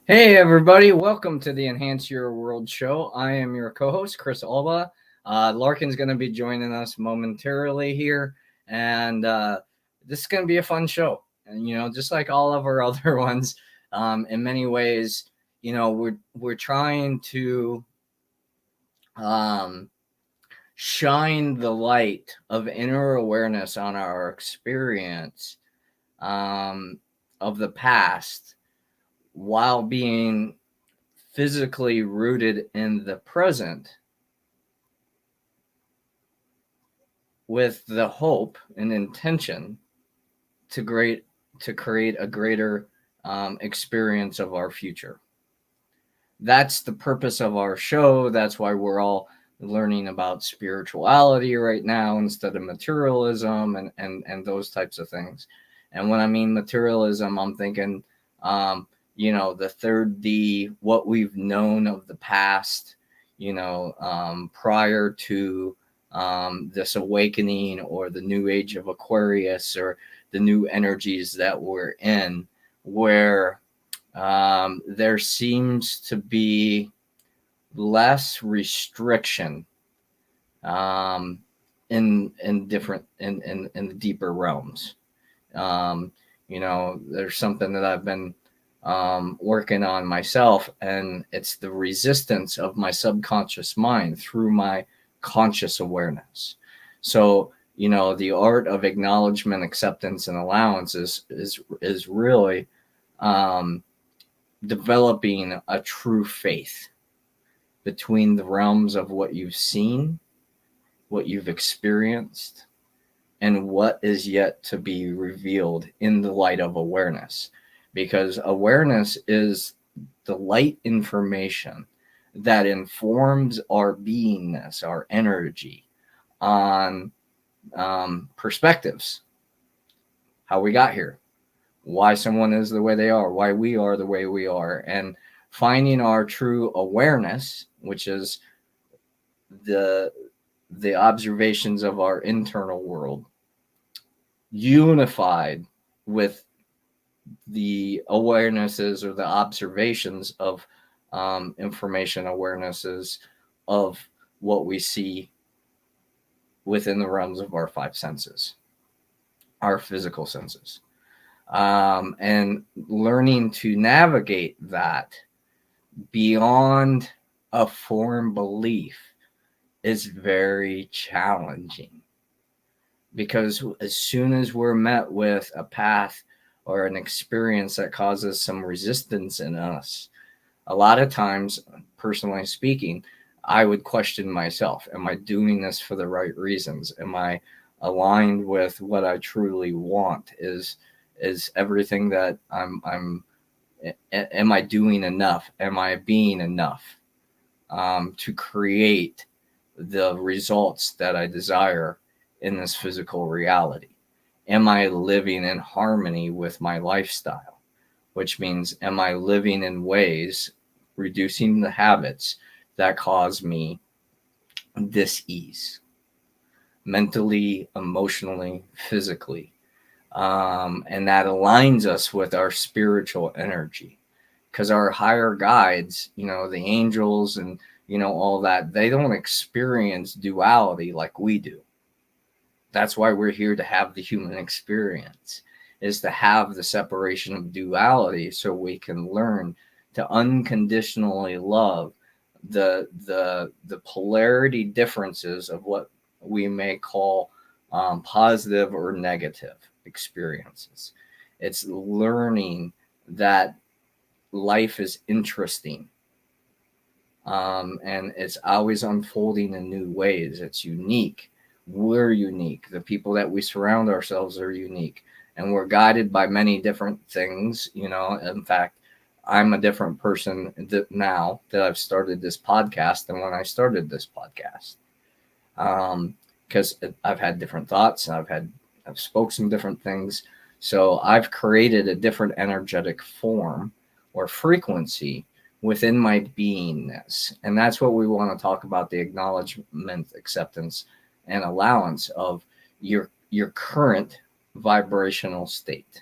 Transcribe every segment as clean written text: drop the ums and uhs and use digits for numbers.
Hey everybody, welcome to the Enhance Your World show. I am your co-host, Chris Alba. Larkin's going to be joining us momentarily here, and this is going to be a fun show. And just like all of our other ones, in many ways, we're trying to um, shine the light of inner awareness on our experience um, of the past while being physically rooted in the present, with the hope and intention to create a greater experience of our future. That's the purpose of our show. That's why we're all learning about spirituality right now instead of materialism and those types of things. And when I mean materialism, I'm thinking the third D, what we've known of the past, prior to this awakening or the new age of Aquarius or the new energies that we're in, where there seems to be less restriction in different in the deeper realms. There's something that I've been working on myself, and it's the resistance of my subconscious mind through my conscious awareness. So the art of acknowledgement, acceptance, and allowance is really developing a true faith between the realms of what you've seen, what you've experienced, and what is yet to be revealed in the light of awareness. Because awareness is the light information that informs our beingness, our energy, on perspectives, how we got here, why someone is the way they are, why we are the way we are, and finding our true awareness, which is the observations of our internal world, unified with the awarenesses or the observations of information awarenesses of what we see within the realms of our five senses, our physical senses, and learning to navigate that beyond a form belief is very challenging, because as soon as we're met with a path or an experience that causes some resistance in us, a lot of times, personally speaking, I would question myself. Am I doing this for the right reasons? Am I aligned with what I truly want? Is everything that am I doing enough? Am I being enough to create the results that I desire in this physical reality? Am I living in harmony with my lifestyle? Which means, am I living in ways, reducing the habits that cause me dis-ease, mentally, emotionally, physically? And that aligns us with our spiritual energy, because our higher guides, the angels and, all that, they don't experience duality like we do. That's why we're here to have the human experience, is to have the separation of duality so we can learn to unconditionally love the polarity differences of what we may call positive or negative experiences. It's learning that life is interesting, and it's always unfolding in new ways. It's unique. We're unique. The people that we surround ourselves are unique, and we're guided by many different things. In fact, I'm a different person now that I've started this podcast than when I started this podcast, because I've had different thoughts, and I've spoke some different things. So I've created a different energetic form or frequency within my beingness, and that's what we want to talk about: the acknowledgement, acceptance, and allowance of your current vibrational state.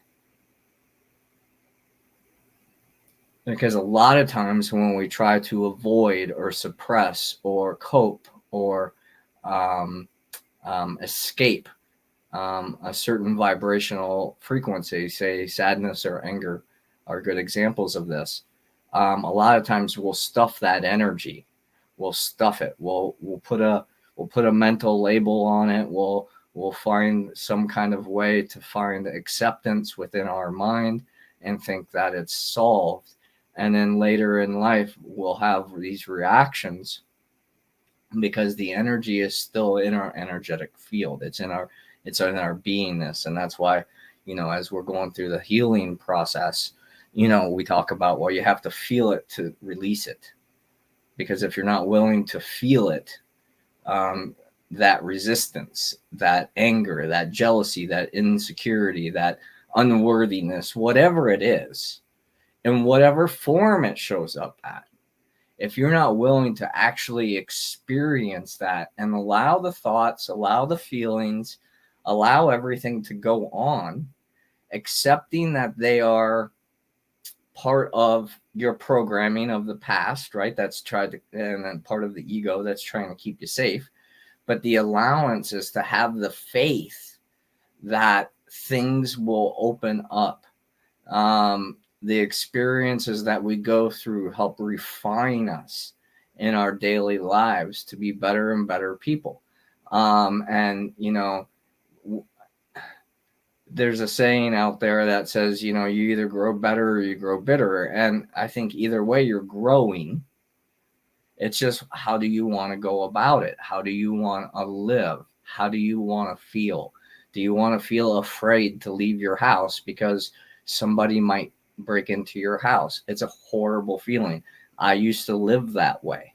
Because a lot of times when we try to avoid or suppress or cope or um, escape a certain vibrational frequency, say sadness or anger, are good examples of this. A lot of times we'll stuff that energy. We'll stuff it. We'll put a mental label on it. We'll find some kind of way to find acceptance within our mind and think that it's solved. And then later in life, we'll have these reactions because the energy is still in our energetic field. It's in our beingness. And that's why, as we're going through the healing process, we talk about, well, you have to feel it to release it. Because if you're not willing to feel it, that resistance, that anger, that jealousy, that insecurity, that unworthiness, whatever it is, in whatever form it shows up at, if you're not willing to actually experience that and allow the thoughts, allow the feelings, allow everything to go on, accepting that they are part of your programming of the past, right? That's tried to, and then part of the ego that's trying to keep you safe. But the allowance is to have the faith that things will open up. The experiences that we go through help refine us in our daily lives to be better and better people. And, there's a saying out there that says, you either grow better or you grow bitter. And I think either way you're growing. It's just, how do you want to go about it? How do you want to live? How do you want to feel? Do you want to feel afraid to leave your house because somebody might break into your house? It's a horrible feeling. I used to live that way.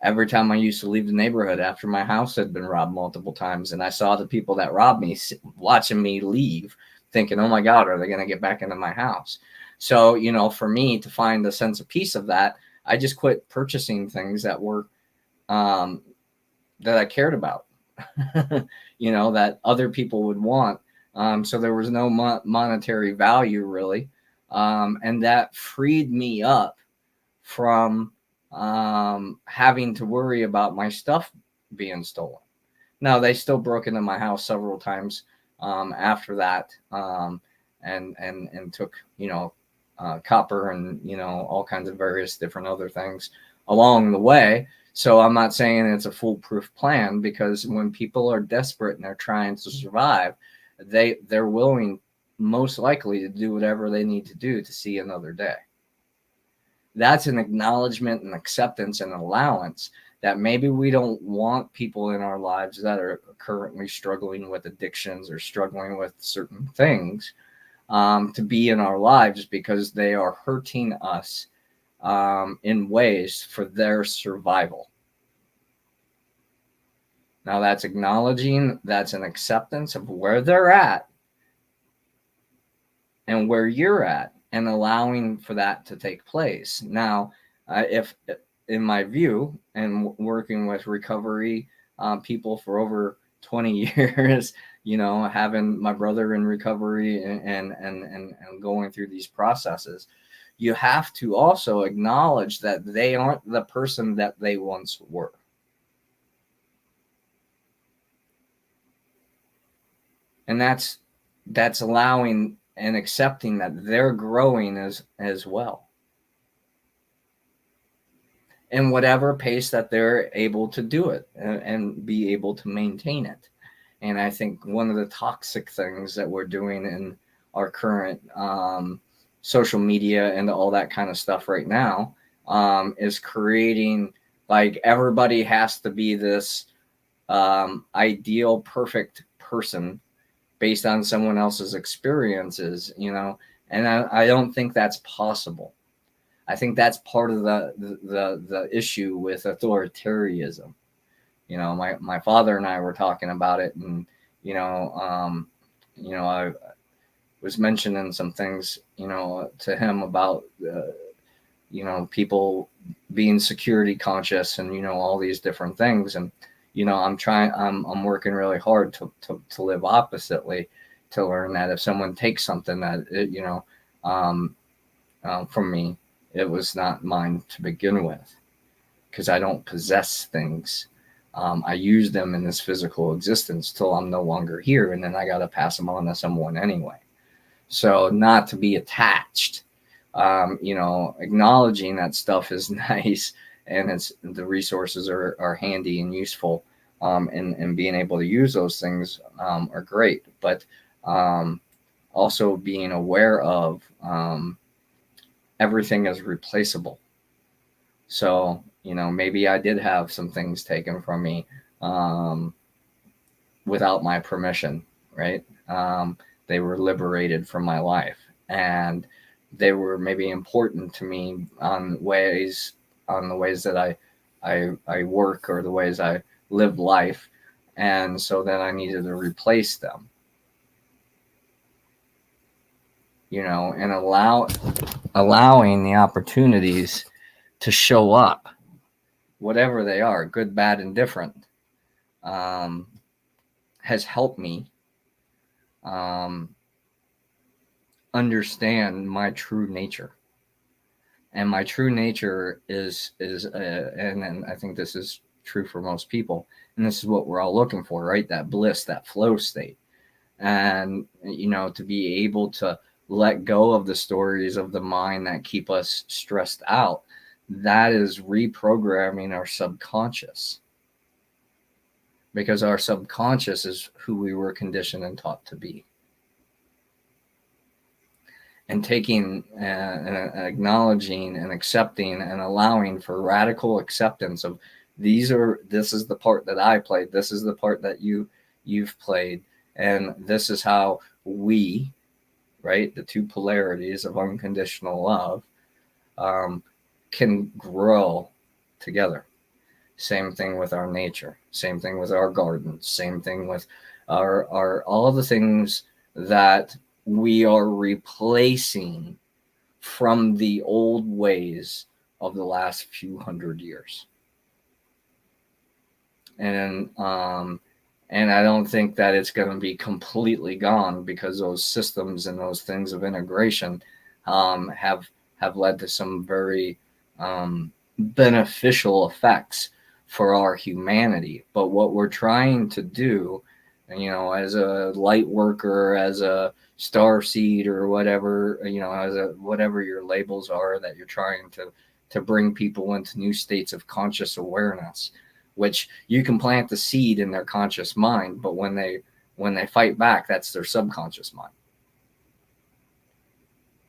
Every time I used to leave the neighborhood after my house had been robbed multiple times, and I saw the people that robbed me watching me leave, thinking, oh my God, are they going to get back into my house? So, for me to find the sense of peace of that, I just quit purchasing things that were, that I cared about, that other people would want. So there was no monetary value really. And that freed me up from having to worry about my stuff being stolen. Now, they still broke into my house several times after that, and took, copper and, all kinds of various different other things along the way. So I'm not saying it's a foolproof plan, because when people are desperate and they're trying to survive, they're willing, most likely, to do whatever they need to do to see another day. That's an acknowledgement and acceptance and allowance that maybe we don't want people in our lives that are currently struggling with addictions or struggling with certain things to be in our lives, because they are hurting us in ways for their survival. Now, that's acknowledging, that's an acceptance of where they're at and where you're at, and allowing for that to take place. Now, if in my view, and working with recovery people for over 20 years, having my brother in recovery and going through these processes, you have to also acknowledge that they aren't the person that they once were. And that's allowing and accepting that they're growing as well, in whatever pace that they're able to do it and be able to maintain it. And I think one of the toxic things that we're doing in our current social media and all that kind of stuff right now is creating, like, everybody has to be this ideal, perfect person based on someone else's experiences, and I don't think that's possible. I think that's part of the issue with authoritarianism. My father and I were talking about it, and I was mentioning some things, to him about people being security conscious and all these different things. And I'm working really hard to live oppositely, to learn that if someone takes something that from me. It was not mine to begin with, because I don't possess things. I use them in this physical existence till I'm no longer here, and then I got to pass them on to someone anyway. So not to be attached, acknowledging that stuff is nice, and the resources are handy and useful, and being able to use those things are great. But also being aware of everything is replaceable. So, maybe I did have some things taken from me without my permission, right? They were liberated from my life, and they were maybe important to me on the ways that I work, or the ways I live life. And so then I needed to replace them, and allowing the opportunities to show up, whatever they are, good, bad, and different, has helped me understand my true nature. And my true nature is and I think this is true for most people, and this is what we're all looking for, right? That bliss, that flow state. And to be able to let go of the stories of the mind that keep us stressed out, that is reprogramming our subconscious, because our subconscious is who we were conditioned and taught to be. And taking and acknowledging and accepting and allowing for radical acceptance of this is the part that I played, this is the part that you've played, and this is how we, right, the two polarities of unconditional love, can grow together. Same thing with our nature, same thing with our gardens, same thing with our all of the things that we are replacing from the old ways of the last few hundred years. And I don't think that it's going to be completely gone, because those systems and those things of integration have led to some very beneficial effects for our humanity. But what we're trying to do, as a light worker, as a star seed, or whatever, as whatever your labels are that you're trying to bring people into new states of conscious awareness, which you can plant the seed in their conscious mind, but when they fight back, that's their subconscious mind.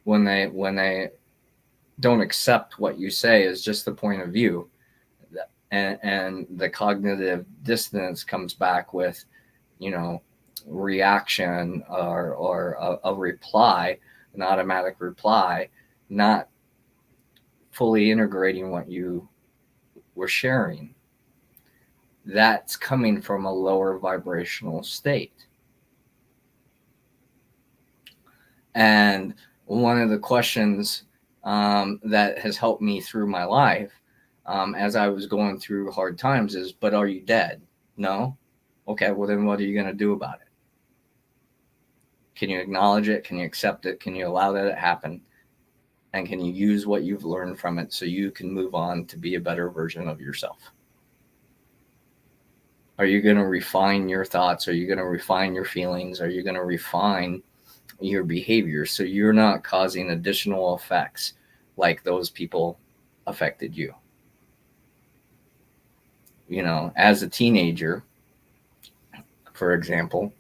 When they don't accept what you say as just the point of view, and the cognitive dissonance comes back with, reaction, or a reply, an automatic reply, not fully integrating what you were sharing. That's coming from a lower vibrational state. And one of the questions that has helped me through my life, as I was going through hard times, is, but are you dead? No? Okay, well then what are you going to do about it? Can you acknowledge it? Can you accept it? Can you allow that it happen? And can you use what you've learned from it so you can move on to be a better version of yourself? Are you going to refine your thoughts? Are you going to refine your feelings? Are you going to refine your behavior so you're not causing additional effects like those people affected you? As a teenager, for example,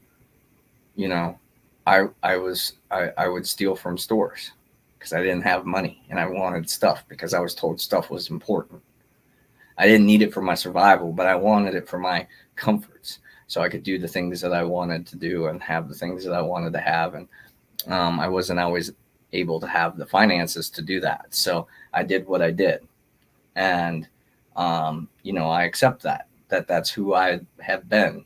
I would steal from stores because I didn't have money, and I wanted stuff because I was told stuff was important. I didn't need it for my survival, but I wanted it for my comforts, so I could do the things that I wanted to do and have the things that I wanted to have. And I wasn't always able to have the finances to do that, so I did what I did. And I accept that's who I have been.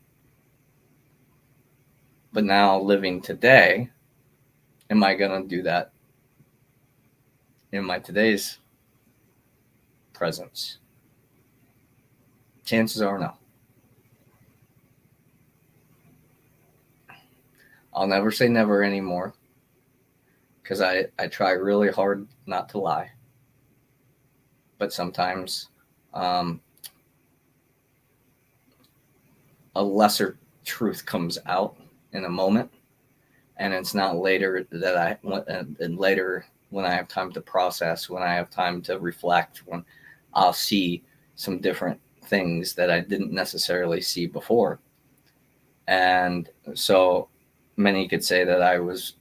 But now, living today, am I going to do that in my today's presence? Chances are no. I'll never say never anymore, because I try really hard not to lie, but sometimes um, a lesser truth comes out in a moment, and it's not later that and later when I have time to process, when I have time to reflect, when I'll see some different things that I didn't necessarily see before. And so many could say that I was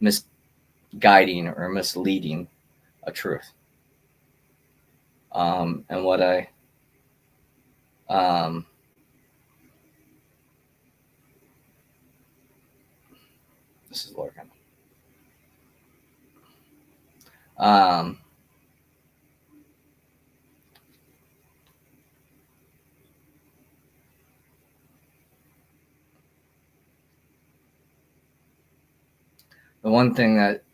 misguiding or misleading a truth. And what I um, this is Larkin. Um, the one thing that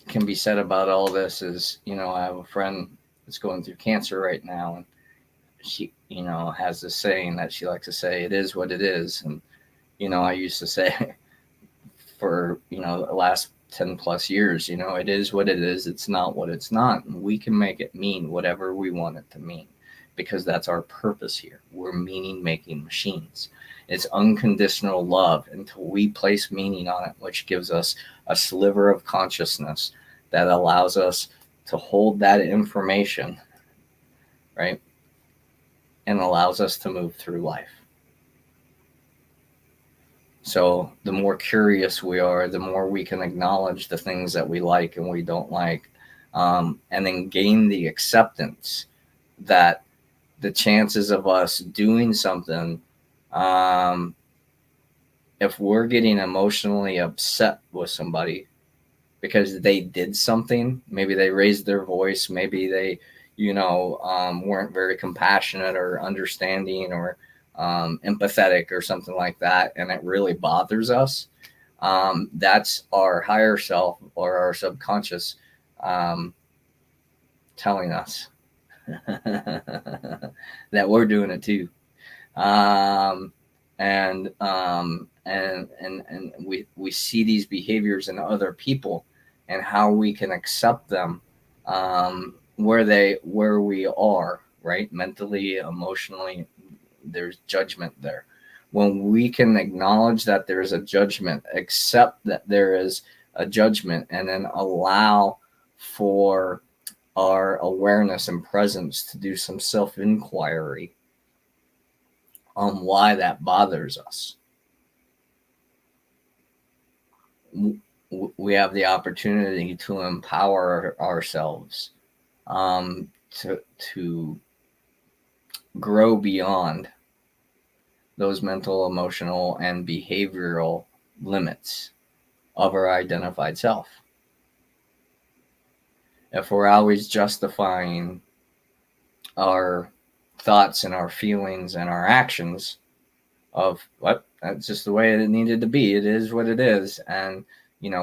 can be said about all this is, I have a friend that's going through cancer right now, and she, has this saying that she likes to say, "It is what it is." And I used to say for the last 10 plus years, it is what it is. It's not what it's not, and we can make it mean whatever we want it to mean, because that's our purpose here. We're meaning making machines. It's unconditional love until we place meaning on it, which gives us a sliver of consciousness that allows us to hold that information, right? And allows us to move through life. So the more curious we are, the more we can acknowledge the things that we like and we don't like, and then gain the acceptance that the chances of us doing something, if we're getting emotionally upset with somebody because they did something, maybe they raised their voice, maybe they, weren't very compassionate or understanding or empathetic or something like that, and it really bothers us. That's our higher self or our subconscious telling us that we're doing it too. And we see these behaviors in other people and how we can accept them, where we are, right? Mentally, emotionally, there's judgment there. When we can acknowledge that there is a judgment, accept that there is a judgment, and then allow for our awareness and presence to do some self-inquiry on why that bothers us, we have the opportunity to empower ourselves, to grow beyond those mental, emotional, and behavioral limits of our identified self. If we're always justifying our thoughts and our feelings and our actions of what, that's just the way it needed to be, it is what it is, and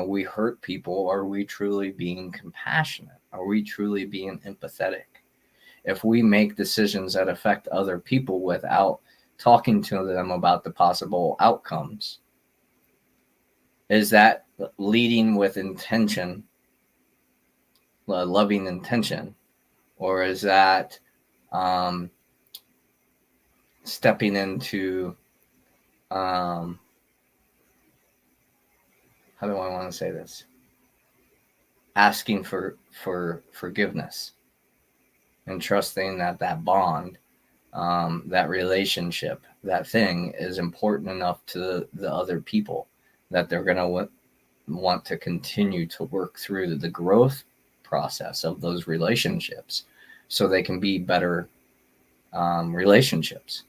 we hurt people, are we truly being compassionate? Are we truly being empathetic? If we make decisions that affect other people without talking to them about the possible outcomes, is that leading with intention, loving intention, or is that stepping into how do I want to say this? Asking for forgiveness and trusting that bond, that relationship, that thing is important enough to the other people that they're going to want to continue to work through the growth process of those relationships so they can be better relationships.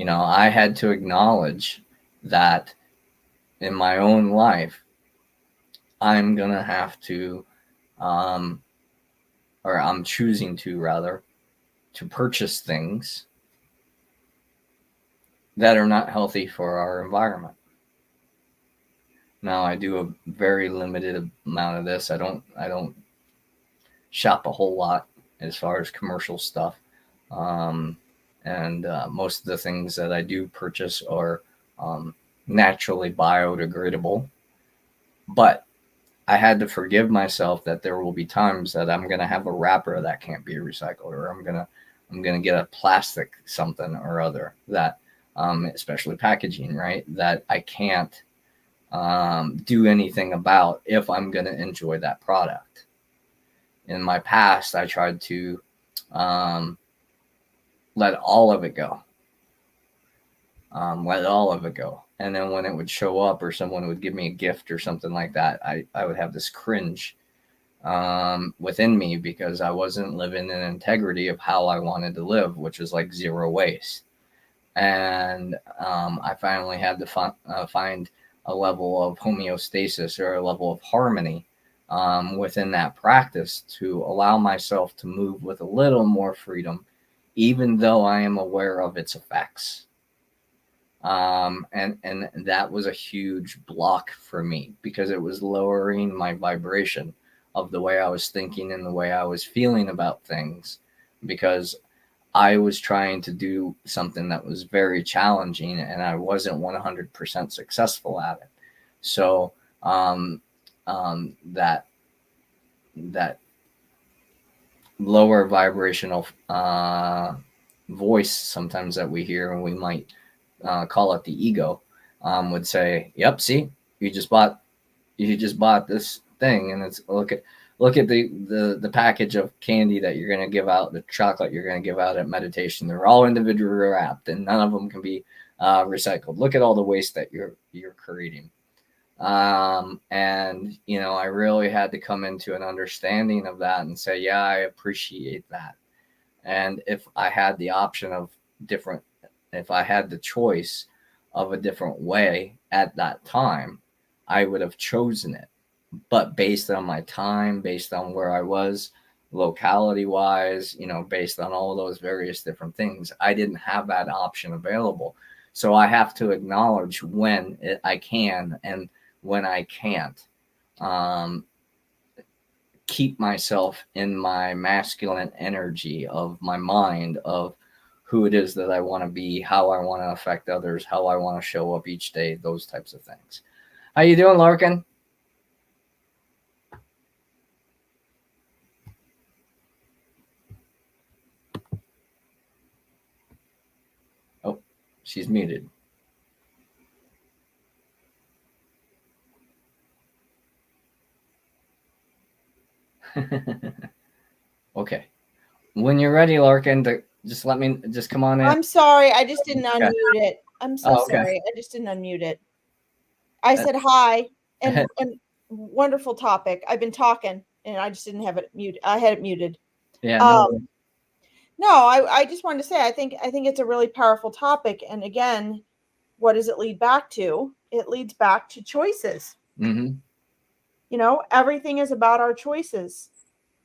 I had to acknowledge that in my own life, I'm going to have to, or I'm choosing to rather, to purchase things that are not healthy for our environment. Now, I do a very limited amount of this. I don't shop a whole lot as far as commercial stuff. And most of the things that I do purchase are naturally biodegradable, but I had to forgive myself that there will be times that I'm gonna have a wrapper that can't be recycled, or I'm gonna get a plastic something or other that, especially packaging, right? That I can't do anything about if I'm gonna enjoy that product. In my past, I tried to um, let all of it go. Let all of it go. And then when it would show up or someone would give me a gift or something like that, I would have this cringe within me because I wasn't living in integrity of how I wanted to live, which is like zero waste. And I finally had to find a level of homeostasis or a level of harmony within that practice to allow myself to move with a little more freedom, even though I am aware of its effects. And that was a huge block for me because it was lowering my vibration of the way I was thinking and the way I was feeling about things, because I was trying to do something that was very challenging and I wasn't 100% successful at it. So that lower vibrational voice sometimes that we hear, and we might call it the ego, would say, "Yep, see, you just bought this thing, and it's look at the package of candy that you're gonna give out, the chocolate you're gonna give out at meditation. They're all individually wrapped, and none of them can be recycled. Look at all the waste that you're creating." And I really had to come into an understanding of that and say, yeah, I appreciate that. And if I had the option of different, if I had the choice of a different way at that time, I would have chosen it. But based on my time, based on where I was, locality wise, based on all those various different things, I didn't have that option available. So I have to acknowledge when I can and when I can't. Keep myself in my masculine energy of my mind of who it is that I want to be, how I want to affect others, how I want to show up each day, those types of things. How you doing, Larkin? Oh, she's muted. Okay. When you're ready, Larkin, just come on in. I'm sorry, I just didn't unmute it. I'm so sorry, I just didn't unmute it. I said hi, and wonderful topic. I've been talking, and I just didn't have it muted. I had it muted. Yeah. No, I just wanted to say I think it's a really powerful topic, and again, what does it lead back to? It leads back to choices. Mm-hmm. Everything is about our choices,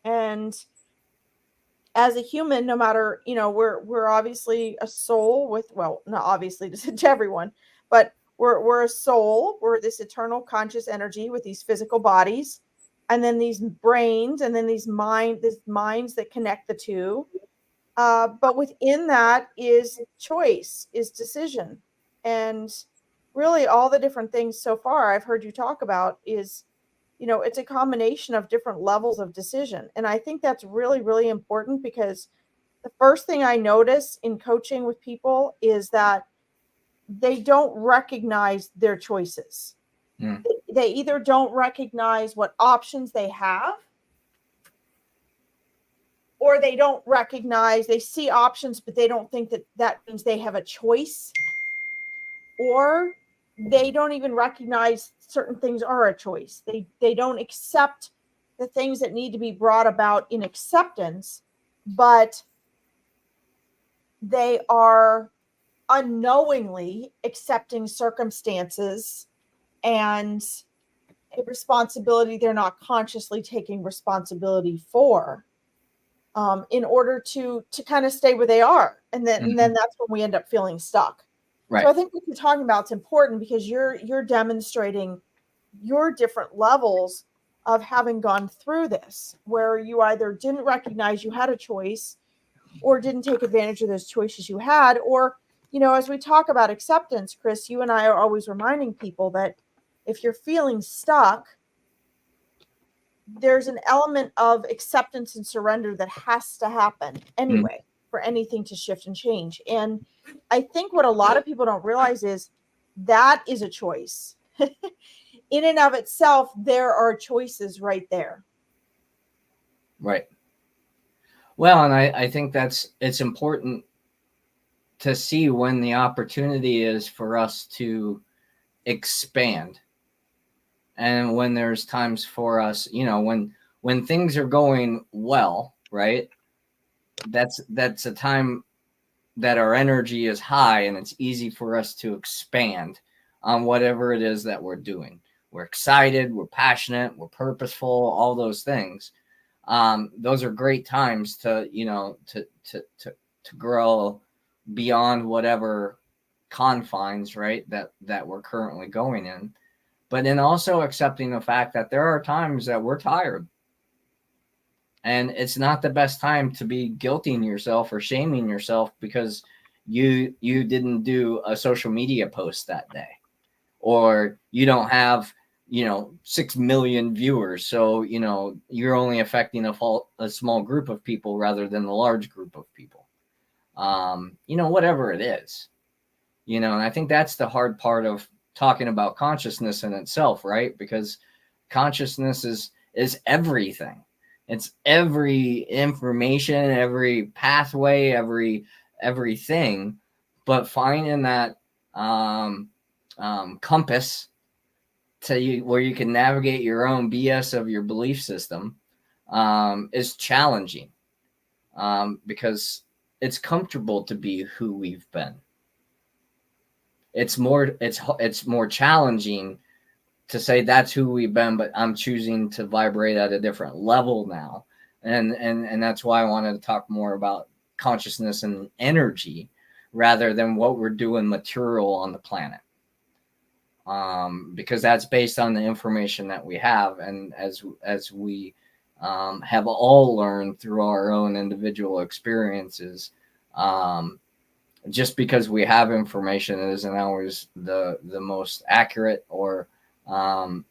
and as a human, no matter, we're obviously a soul with, well, not obviously to everyone, but we're a soul. We're this eternal conscious energy with these physical bodies, and then these brains, and then these minds that connect the two. But within that is choice, is decision. And really all the different things so far I've heard you talk about is, it's a combination of different levels of decision. And I think that's really, really important, because the first thing I notice in coaching with people is that they don't recognize their choices. Mm. They either don't recognize what options they have, or they don't recognize, they see options, but they don't think that means they have a choice, or they don't even recognize certain things are a choice. They don't accept the things that need to be brought about in acceptance, but they are unknowingly accepting circumstances and a responsibility they're not consciously taking responsibility for, in order to kind of stay where they are. And then that's when we end up feeling stuck. Right. So I think what you're talking about is important, because you're demonstrating your different levels of having gone through this, where you either didn't recognize you had a choice, or didn't take advantage of those choices you had, or as we talk about acceptance, Chris, you and I are always reminding people that if you're feeling stuck, there's an element of acceptance and surrender that has to happen anyway for anything to shift and change. And I think what a lot of people don't realize is that is a choice. In and of itself, there are choices right there. Right. Well, and I think it's important to see when the opportunity is for us to expand, and when there's times for us, when things are going well, right? That's a time that our energy is high, and it's easy for us to expand on whatever it is that we're doing. We're excited, we're passionate, we're purposeful, all those things. Those are great times to grow beyond whatever confines, right, that we're currently going in. But then also accepting the fact that there are times that we're tired. And it's not the best time to be guilting yourself or shaming yourself because you didn't do a social media post that day, or you don't have 6 million viewers, so you're only affecting a small group of people rather than a large group of people. Whatever it is, and I think that's the hard part of talking about consciousness in itself, right? Because consciousness is everything. It's every information, every pathway, everything, but finding that compass where you can navigate your own BS of your belief system is challenging, because it's comfortable to be who we've been. It's more challenging to say that's who we've been, but I'm choosing to vibrate at a different level now. And that's why I wanted to talk more about consciousness and energy rather than what we're doing material on the planet. Because that's based on the information that we have. And as we have all learned through our own individual experiences, just because we have information, it isn't always the most accurate, or the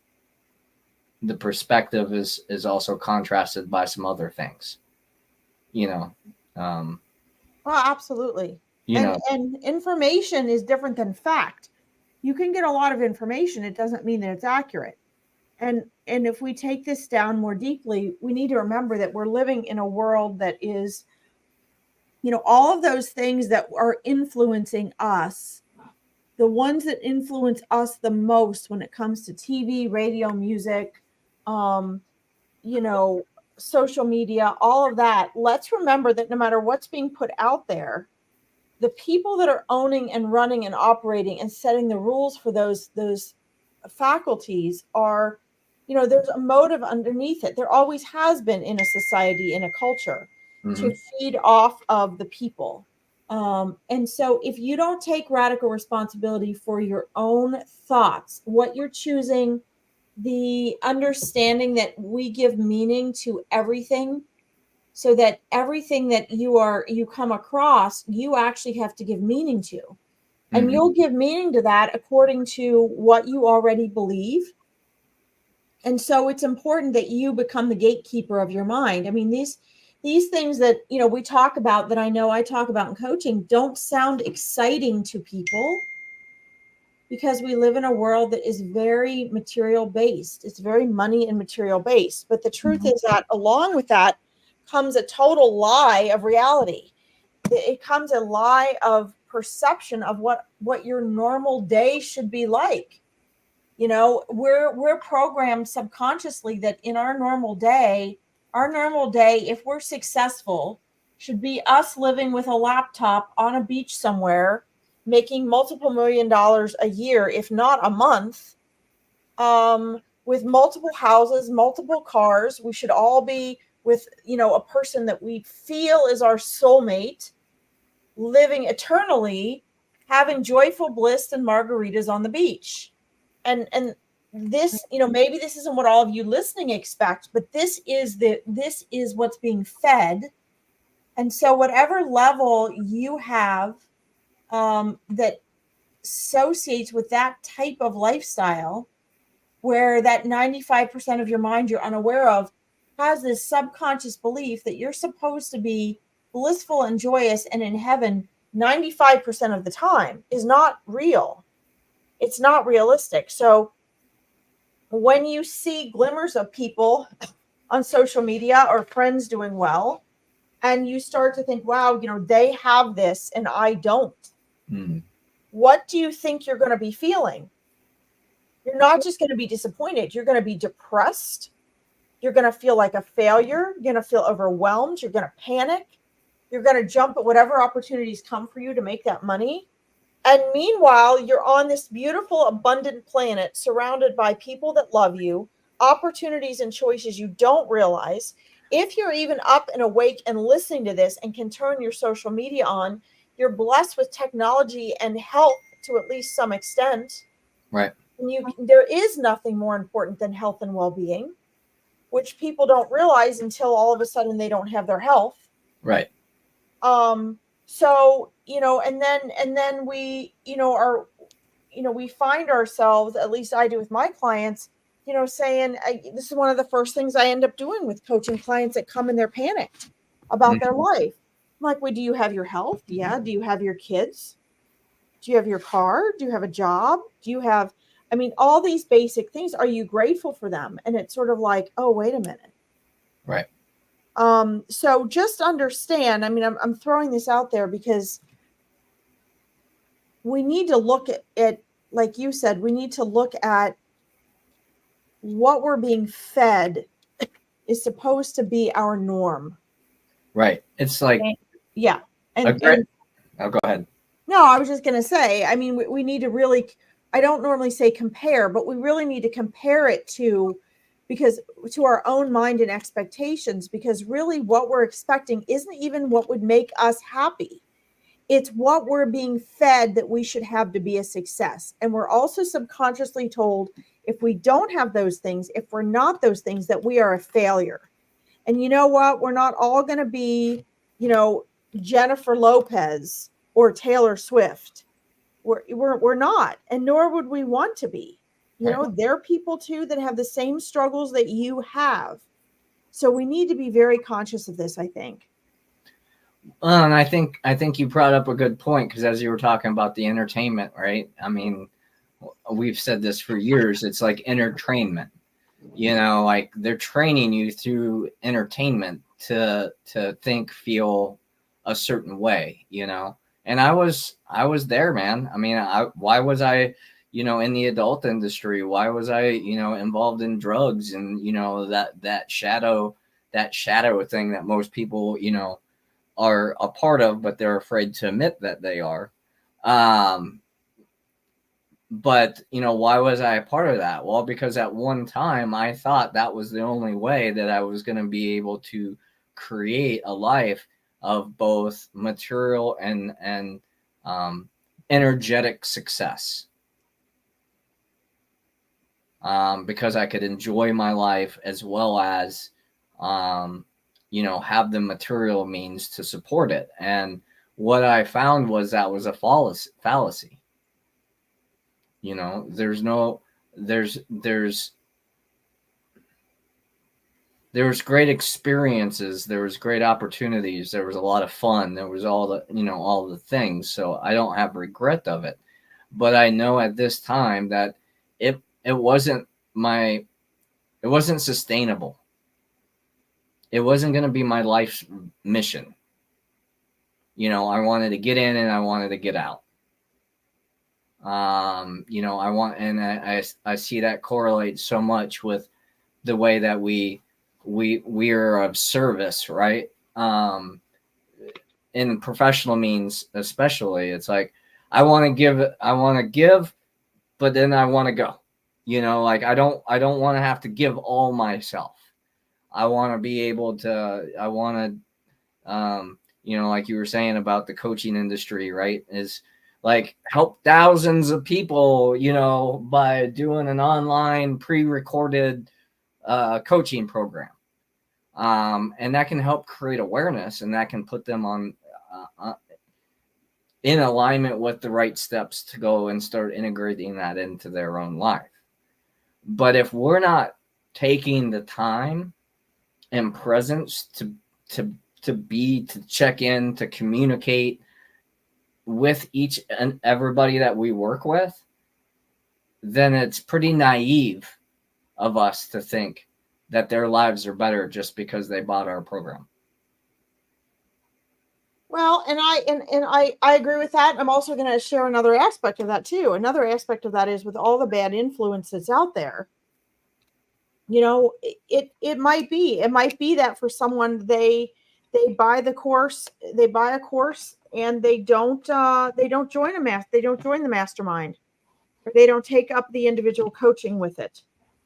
perspective is also contrasted by some other things, Well, absolutely. And information is different than fact. You can get a lot of information. It doesn't mean that it's accurate. And if we take this down more deeply, we need to remember that we're living in a world that is, all of those things that are influencing us, the ones that influence us the most when it comes to TV, radio, music, social media, all of that. Let's remember that no matter what's being put out there, the people that are owning and running and operating and setting the rules for those faculties are, there's a motive underneath it. There always has been in a society, in a culture, to feed off of the people. And so if you don't take radical responsibility for your own thoughts, what you're choosing, the understanding that we give meaning to everything, so that everything that you come across, you actually have to give meaning to. And you'll give meaning to that according to what you already believe. And so it's important that you become the gatekeeper of your mind. I mean, these things that, we talk about, that I know I talk about in coaching, don't sound exciting to people because we live in a world that is very material based. It's very money and material based. But the truth is that along with that comes a total lie of reality. It comes a lie of perception of what your normal day should be like. We're programmed subconsciously that in our normal day, if we're successful, should be us living with a laptop on a beach somewhere, making multiple $1 million a year, if not a month, with multiple houses, multiple cars. We should all be with, a person that we feel is our soulmate, living eternally, having joyful bliss and margaritas on the beach. And this, maybe this isn't what all of you listening expect, but this is what's being fed. And so whatever level you have that associates with that type of lifestyle, where that 95% of your mind you're unaware of has this subconscious belief that you're supposed to be blissful and joyous and in heaven 95% of the time, is not real. It's not realistic. So when you see glimmers of people on social media or friends doing well, and you start to think, wow, they have this and I don't. What do you think you're going to be feeling? You're not just going to be disappointed. You're going to be depressed. You're going to feel like a failure. You're going to feel overwhelmed. You're going to panic. You're going to jump at whatever opportunities come for you to make that money. And meanwhile, you're on this beautiful, abundant planet surrounded by people that love you, opportunities and choices you don't realize. If you're even up and awake and listening to this and can turn your social media on, you're blessed with technology and health to at least some extent. Right. There is nothing more important than health and well-being, which people don't realize until all of a sudden they don't have their health. Right. So, and then we, we find ourselves, at least I do with my clients, saying, this is one of the first things I end up doing with coaching clients that come and they're panicked about their life. I'm like, well, do you have your health? Yeah. Do you have your kids? Do you have your car? Do you have a job? Do you have, all these basic things? Are you grateful for them? And it's sort of like, oh, wait a minute. Right. So just understand, I'm throwing this out there because we need to look at, like you said, we need to look at what we're being fed is supposed to be our norm. Right. It's like, yeah. Oh, go ahead. No, I was just going to say, we need to really, I don't normally say compare, but we really need to compare it to our own mind and expectations, because really what we're expecting isn't even what would make us happy. It's what we're being fed that we should have to be a success. And we're also subconsciously told if we don't have those things, if we're not those things, that we are a failure. And you know what? We're not all going to be, Jennifer Lopez or Taylor Swift. We're not, and nor would we want to be. There are people too that have the same struggles that you have. So we need to be very conscious of this, I think. Well, and I think you brought up a good point, because as you were talking about the entertainment, right? We've said this for years. It's like entertainment, like they're training you through entertainment to think, feel a certain way, And I was there, man. Why was I, in the adult industry? Why was I, involved in drugs and, that shadow thing that most people, are a part of, but they're afraid to admit that they are. But, why was I a part of that? Well, because at one time I thought that was the only way that I was going to be able to create a life of both material and energetic success. Because I could enjoy my life as well as, have the material means to support it. And what I found was that was a fallacy. There was great experiences, there was great opportunities, there was a lot of fun, there was all the things. So I don't have regret of it, but I know at this time that it wasn't sustainable. It wasn't going to be my life's mission. I wanted to get in and I wanted to get out. I see that correlate so much with the way that we are of service, right? In professional means, especially, it's like, I want to give, but then I want to go, like I don't want to have to give all myself. I want to be able to, like you were saying about the coaching industry, right? Is like help thousands of people, by doing an online pre-recorded coaching program. And that can help create awareness, and that can put them on, in alignment with the right steps to go and start integrating that into their own life. But if we're not taking the time and presence to check in, to communicate with each and everybody that we work with, then it's pretty naive of us to think that their lives are better just because they bought our program. Well, and I agree with that. I'm also going to share another aspect of that too. Another aspect of that is with all the bad influence that's out there. It might be that for someone they buy a course and they don't join the mastermind, or they don't take up the individual coaching with it.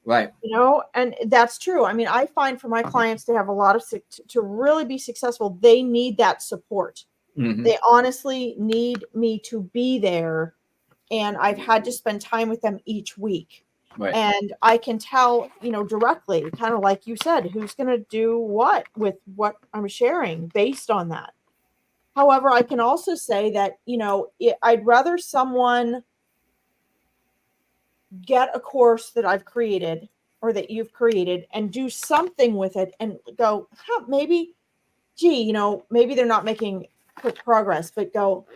Right. And that's true. I mean, I find for my clients to have a lot of to really be successful, they need that support. Mm-hmm. They honestly need me to be there, and I've had to spend time with them each week. Right. And I can tell, directly, kind of like you said, who's going to do what with what I'm sharing based on that. However, I can also say that, I'd rather someone get a course that I've created or that you've created and do something with it and go, maybe they're not making quick progress, but go,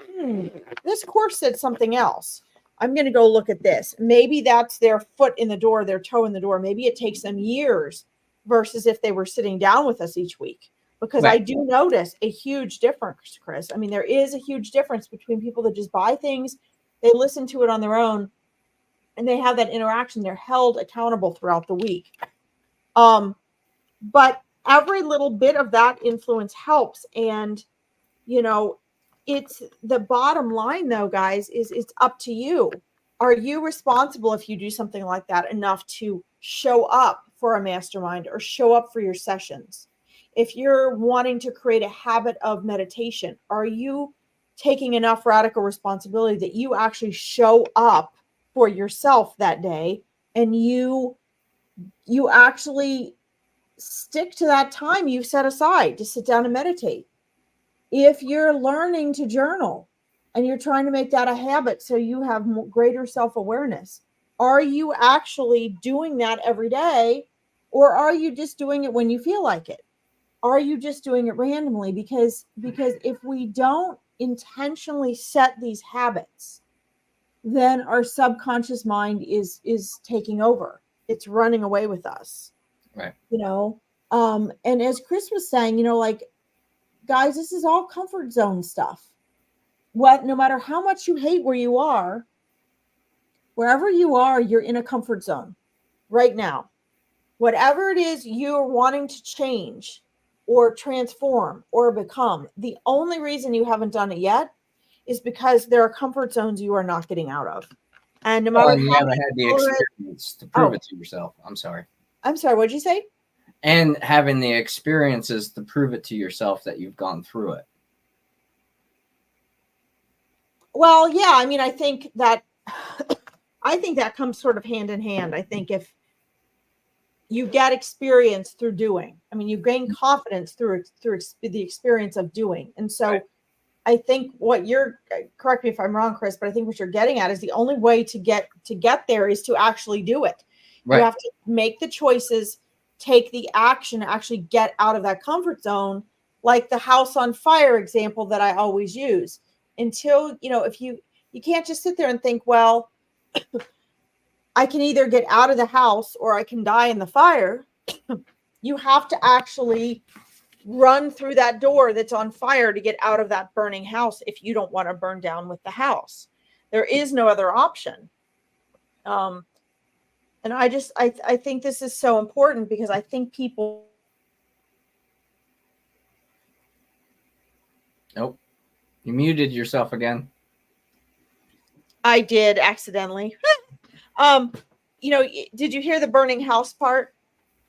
this course said something else. I'm going to go look at this. Maybe that's their foot in the door, their toe in the door. Maybe it takes them years versus if they were sitting down with us each week. Because right. I do notice a huge difference, Chris. I mean, there is a huge difference between people that just buy things, they listen to it on their own, and they have that interaction. They're held accountable throughout the week. But every little bit of that influence helps. And, it's the bottom line though, guys, is it's up to you. Are you responsible if you do something like that enough to show up for a mastermind or show up for your sessions? If you're wanting to create a habit of meditation, are you taking enough radical responsibility that you actually show up for yourself that day and you actually stick to that time you've set aside to sit down and meditate? If you're learning to journal and you're trying to make that a habit so you have greater self-awareness, are you actually doing that every day, or are you just doing it when you feel like it? Are you just doing it randomly? Because if we don't intentionally set these habits, then our subconscious mind is taking over. It's running away with us. Right. And as Chris was saying, guys, this is all comfort zone stuff. No matter how much you hate where you are, wherever you are, you're in a comfort zone right now. Whatever it is you're wanting to change or transform or become, the only reason you haven't done it yet is because there are comfort zones you are not getting out of. And no matter you haven't had the experience to prove it to yourself. I'm sorry. What'd you say? And having the experiences to prove it to yourself that you've gone through it. Well, yeah, I mean, I think that comes sort of hand in hand. I think if you get experience through doing, I mean, you gain confidence through the experience of doing. And so right. I think correct me if I'm wrong, Chris, but I think what you're getting at is the only way to get there is to actually do it. Right. You have to make the choices, take the action, actually get out of that comfort zone, like the house on fire example that I always use. Until, if you can't just sit there and think, well, I can either get out of the house or I can die in the fire. You have to actually run through that door that's on fire to get out of that burning house if you don't want to burn down with the house. There is no other option. And I think this is so important because I think people. Nope. You muted yourself again. I did accidentally. Did you hear the burning house part?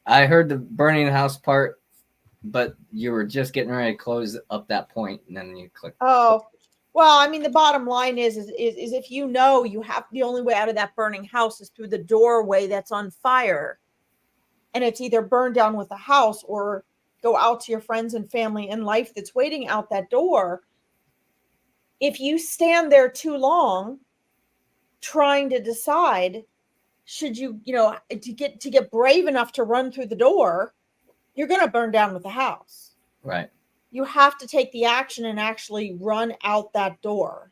I heard the burning house part, but you were just getting ready to close up that point, and then you clicked. Oh, well, I mean, the bottom line is if you have the only way out of that burning house is through the doorway that's on fire, and it's either burn down with the house or go out to your friends and family and life that's waiting out that door. if you stand there too long trying to decide, should you, to get brave enough to run through the door, you're going to burn down with the house. Right. You have to take the action and actually run out that door.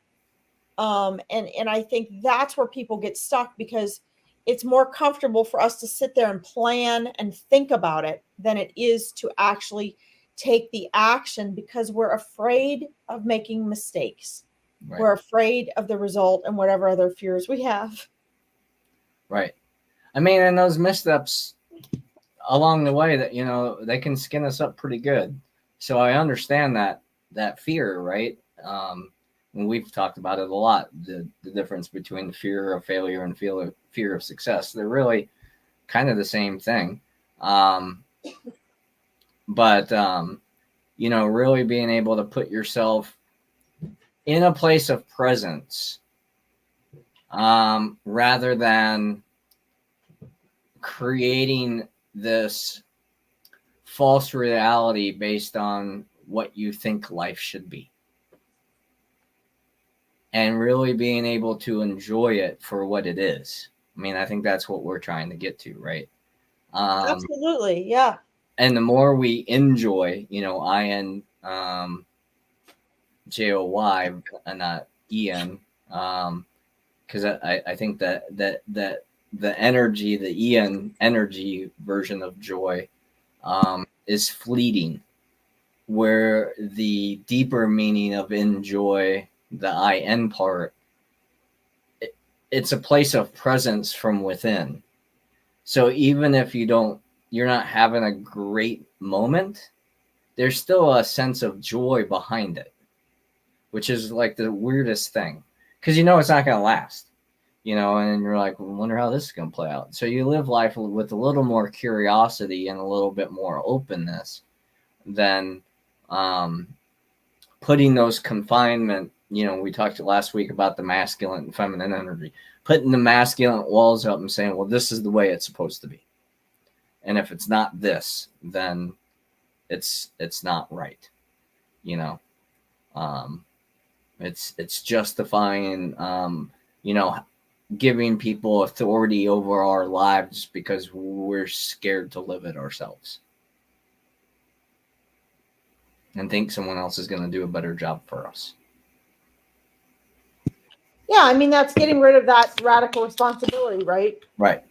And I think that's where people get stuck, because it's more comfortable for us to sit there and plan and think about it than it is to actually take the action, because we're afraid of making mistakes. Right. We're afraid of the result and whatever other fears we have. Right. I mean, and those missteps along the way, that, they can skin us up pretty good. So I understand that fear, right? And we've talked about it a lot, the difference between the fear of failure and fear of success. They're really kind of the same thing. But really being able to put yourself in a place of presence, rather than creating this false reality based on what you think life should be, and really being able to enjoy it for what it is. I mean, I think that's what we're trying to get to, right? Absolutely, yeah. And the more we enjoy, INJOY, and not EN, because I think that the energy, the EN energy version of joy, is fleeting, where the deeper meaning of enjoy, the IN part, it's a place of presence from within. So even if you're not having a great moment, there's still a sense of joy behind it, which is like the weirdest thing, because it's not going to last, and you're like, well, I wonder how this is going to play out. So you live life with a little more curiosity and a little bit more openness than putting those confinement. We talked last week about the masculine and feminine energy, putting the masculine walls up and saying, well, this is the way it's supposed to be. And if it's not this, then it's not right. It's justifying, giving people authority over our lives because we're scared to live it ourselves and think someone else is going to do a better job for us. Yeah, I mean, that's getting rid of that radical responsibility, right? Right.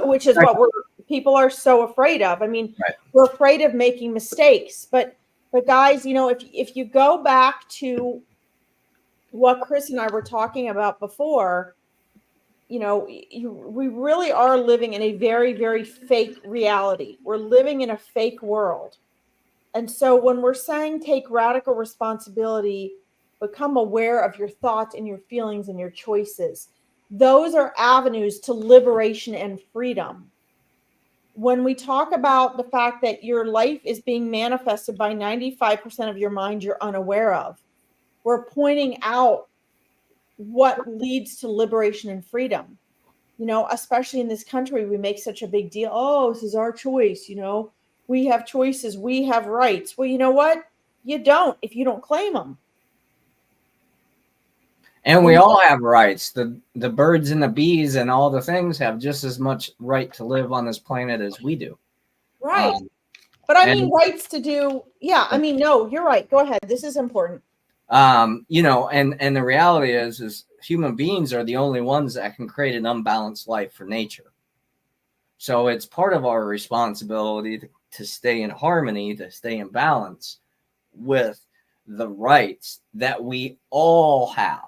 Which is what people are so afraid of. I mean, right. We're afraid of making mistakes, but guys, if you go back to what Chris and I were talking about before, we really are living in a very, very fake reality. We're living in a fake world. And so when we're saying take radical responsibility, become aware of your thoughts and your feelings and your choices, those are avenues to liberation and freedom. When we talk about the fact that your life is being manifested by 95% of your mind you're unaware of, we're pointing out what leads to liberation and freedom. Especially in this country, we make such a big deal. Oh, this is our choice. We have choices. We have rights. Well, you know what? You don't if you don't claim them. And we all have rights. The birds and the bees and all the things have just as much right to live on this planet as we do. Right. But I mean, rights to do. Yeah. I mean, no, you're right. Go ahead. This is important. And the reality is human beings are the only ones that can create an unbalanced life for nature. So it's part of our responsibility to stay in harmony, to stay in balance with the rights that we all have.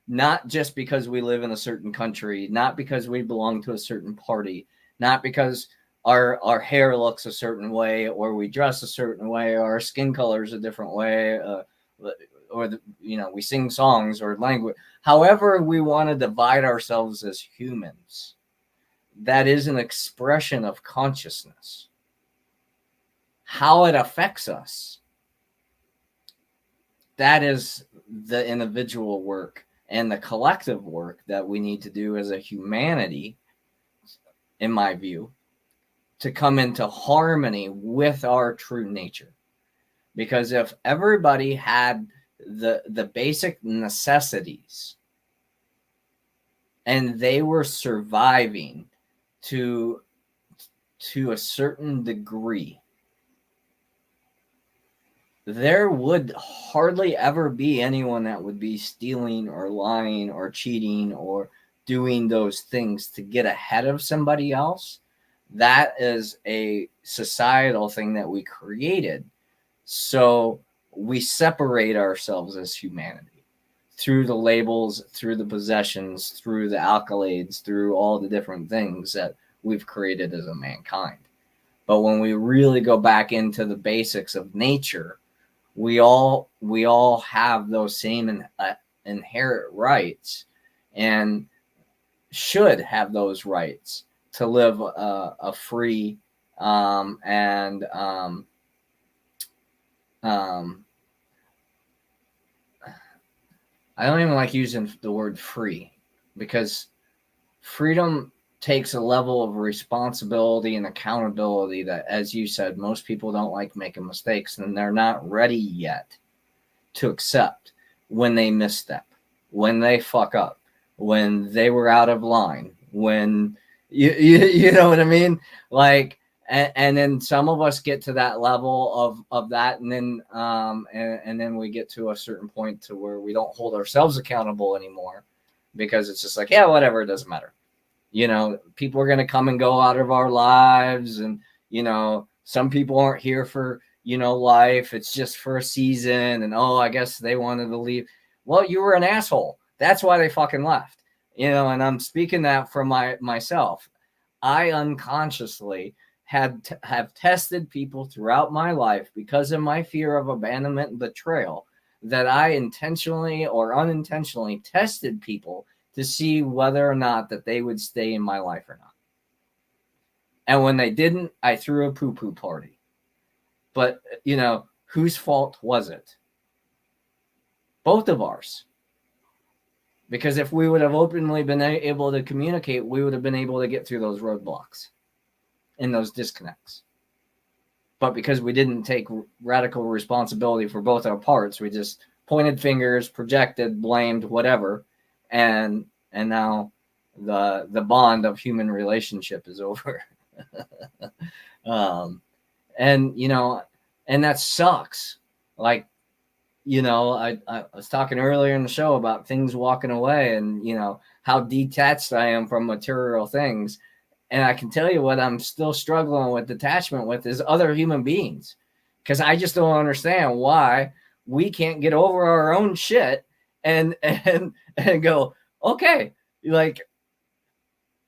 Not just because we live in a certain country, not because we belong to a certain party, not because our hair looks a certain way, or we dress a certain way, or our skin color is a different way, or we sing songs or language. However we want to divide ourselves as humans, that is an expression of consciousness. How it affects us, that is the individual work and the collective work that we need to do as a humanity, in my view, to come into harmony with our true nature. Because if everybody had the basic necessities, and they were surviving to a certain degree, there would hardly ever be anyone that would be stealing or lying or cheating or doing those things to get ahead of somebody else. That is a societal thing that we created. So we separate ourselves as humanity through the labels, through the possessions, through the accolades, through all the different things that we've created as a mankind. But when we really go back into the basics of nature, we all have those same inherent rights, and should have those rights to live a free and I don't even like using the word free, because freedom takes a level of responsibility and accountability that, as you said, most people don't like making mistakes, and they're not ready yet to accept when they misstep, when they fuck up, when they were out of line, when you know what I mean? Like, and then some of us get to that level of that, and then and then we get to a certain point to where we don't hold ourselves accountable anymore, because it's just like, yeah, whatever, it doesn't matter. You know, people are going to come and go out of our lives, and you know, some people aren't here for, you know, life. It's just for a season, and oh, I guess they wanted to leave. Well, you were an asshole. That's why they fucking left. You know, and I'm speaking that from myself. I unconsciously have tested people throughout my life because of my fear of abandonment and betrayal, that I intentionally or unintentionally tested people to see whether or not that they would stay in my life or not. And when they didn't, I threw a poo-poo party. But, you know, whose fault was it? Both of ours. Because if we would have openly been able to communicate, we would have been able to get through those roadblocks and those disconnects. But because we didn't take radical responsibility for both our parts, we just pointed fingers, projected, blamed, whatever, and now the bond of human relationship is over. And you know, and that sucks. Like, you know, I was talking earlier in the show about things walking away, and you know how detached I am from material things. And I can tell you what I'm still struggling with detachment with is other human beings, because I just don't understand why we can't get over our own shit and go, okay, like,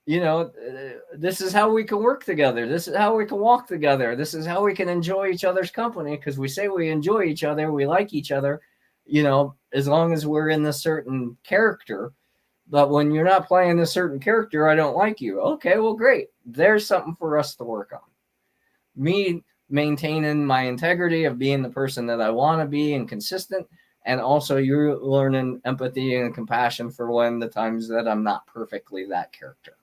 you know, this is how we can work together. This is how we can walk together. This is how we can enjoy each other's company, because we say we enjoy each other, we like each other, you know, as long as we're in this certain character. But when you're not playing this certain character, I don't like you. Okay, well, great. There's something for us to work on. Me maintaining my integrity of being the person that I want to be and consistent, and also you're learning empathy and compassion for when the times that I'm not perfectly that character.